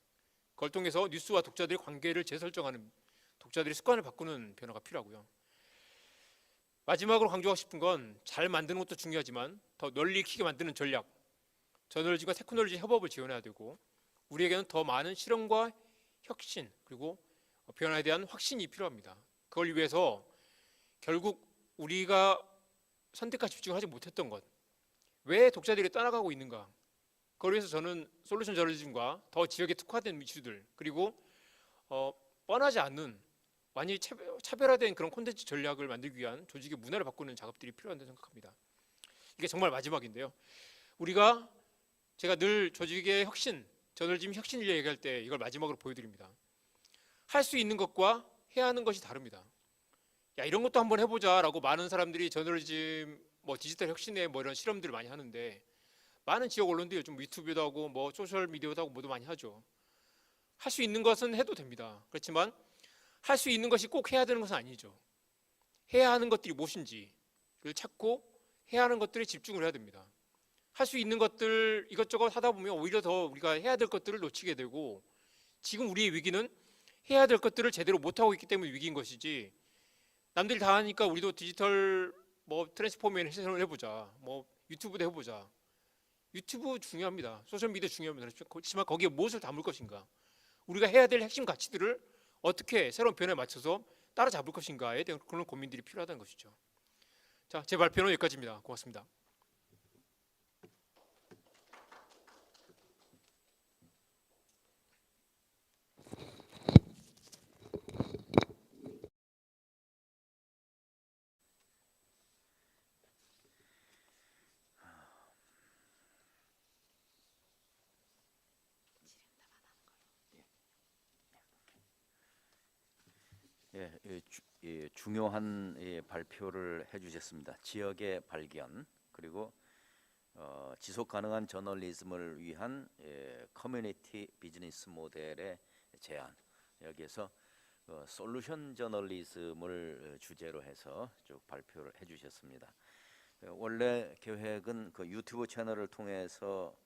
그걸 통해서 뉴스와 독자들의 관계를 재설정하는, 독자들의 습관을 바꾸는 변화가 필요하고요. 마지막으로 강조하고 싶은 건 잘 만드는 것도 중요하지만 더 널리 익히게 만드는 전략, 저널리즘과 테크놀로지 협업을 지원해야 되고, 우리에게는 더 많은 실험과 혁신 그리고 변화에 대한 확신이 필요합니다. 그걸 위해서 결국 우리가 선택과 집중하지 못했던 것, 왜 독자들이 떠나가고 있는가, 그걸 위해서 저는 솔루션 저널리즘과 더 지역에 특화된 이슈들, 그리고 뻔하지 않는 완전히 차별화된 그런 콘텐츠 전략을 만들기 위한 조직의 문화를 바꾸는 작업들이 필요하다고 생각합니다. 이게 정말 마지막인데요. 제가 늘 조직의 혁신, 저널리즘 혁신을 얘기할 때 이걸 마지막으로 보여드립니다. 할 수 있는 것과 해야 하는 것이 다릅니다. 야, 이런 것도 한번 해보자라고 많은 사람들이 저널리즘, 디지털 혁신에 이런 실험들을 많이 하는데, 많은 지역 언론들이 요즘 유튜브도 하고 소셜 미디어도 하고 모두 많이 하죠. 할 수 있는 것은 해도 됩니다. 그렇지만 할 수 있는 것이 꼭 해야 되는 것은 아니죠. 해야 하는 것들이 무엇인지를 찾고 해야 하는 것들에 집중을 해야 됩니다. 할 수 있는 것들 이것저것 하다 보면 오히려 더 우리가 해야 될 것들을 놓치게 되고, 지금 우리의 위기는 해야 될 것들을 제대로 못하고 있기 때문에 위기인 것이지, 남들이 다 하니까 우리도 디지털 트랜스포메이션을 해보자, 유튜브도 해보자. 유튜브 중요합니다. 소셜미디어 중요합니다. 그렇지만 거기에 무엇을 담을 것인가, 우리가 해야 될 핵심 가치들을 어떻게 새로운 변화에 맞춰서 따라잡을 것인가에 대한 그런 고민들이 필요하다는 것이죠. 자, 제 발표는 여기까지입니다. 고맙습니다. 중요한 발표를 해주셨습니다. 지역의 발견, 그리고 지속 가능한 저널리즘을 위한 커뮤니티 비즈니스 모델의 제안, 여기에서 솔루션 저널리즘을 주제로 해서 쭉 발표를 해주셨습니다. 원래 계획은 그 유튜브 채널을 통해서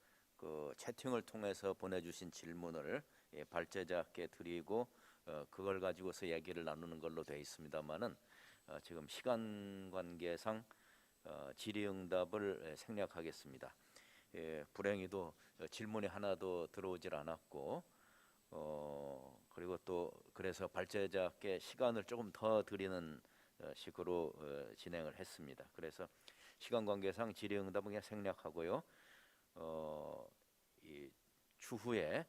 채팅을 통해서 보내주신 질문을 발제자께 드리고 그걸 가지고서 얘기를 나누는 걸로 되어 있습니다만은 지금 시간 관계상 질의응답을 생략하겠습니다. 불행히도 질문이 하나도 들어오질 않았고, 그리고 또 그래서 발제자께 시간을 조금 더 드리는 식으로 진행을 했습니다. 그래서 시간 관계상 질의응답은 그냥 생략하고요. 이 추후에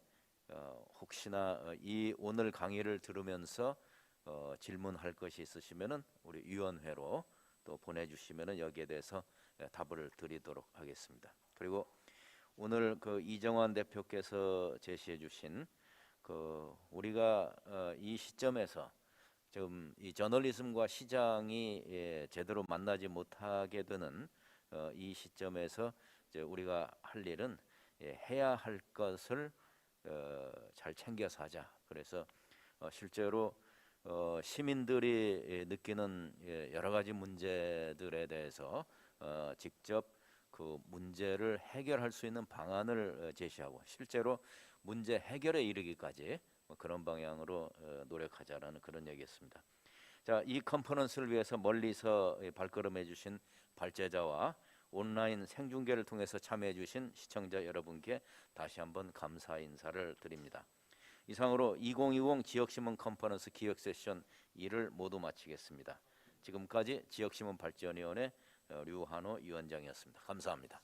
혹시나 이 오늘 강의를 들으면서 질문할 것이 있으시면은 우리 위원회로 또 보내주시면은 여기에 대해서 답을 드리도록 하겠습니다. 그리고 오늘 그 이정환 대표께서 제시해 주신 그 우리가 이 시점에서 지금 이 저널리즘과 시장이 제대로 만나지 못하게 되는 이 시점에서 이제 우리가 할 일은 해야 할 것을 잘 챙겨서 하자. 그래서 실제로 시민들이 느끼는 여러 가지 문제들에 대해서 직접 그 문제를 해결할 수 있는 방안을 제시하고 실제로 문제 해결에 이르기까지 그런 방향으로 노력하자라는 그런 얘기였습니다. 자, 이 컨퍼런스를 위해서 멀리서 발걸음해 주신 발제자와 온라인 생중계를 통해서 참여해 주신 시청자 여러분께 다시 한번 감사 인사를 드립니다. 이상으로 2020 지역신문 컨퍼런스 기획 세션 2를 모두 마치겠습니다. 지금까지 지역신문 발전위원회 류한호 위원장이었습니다. 감사합니다.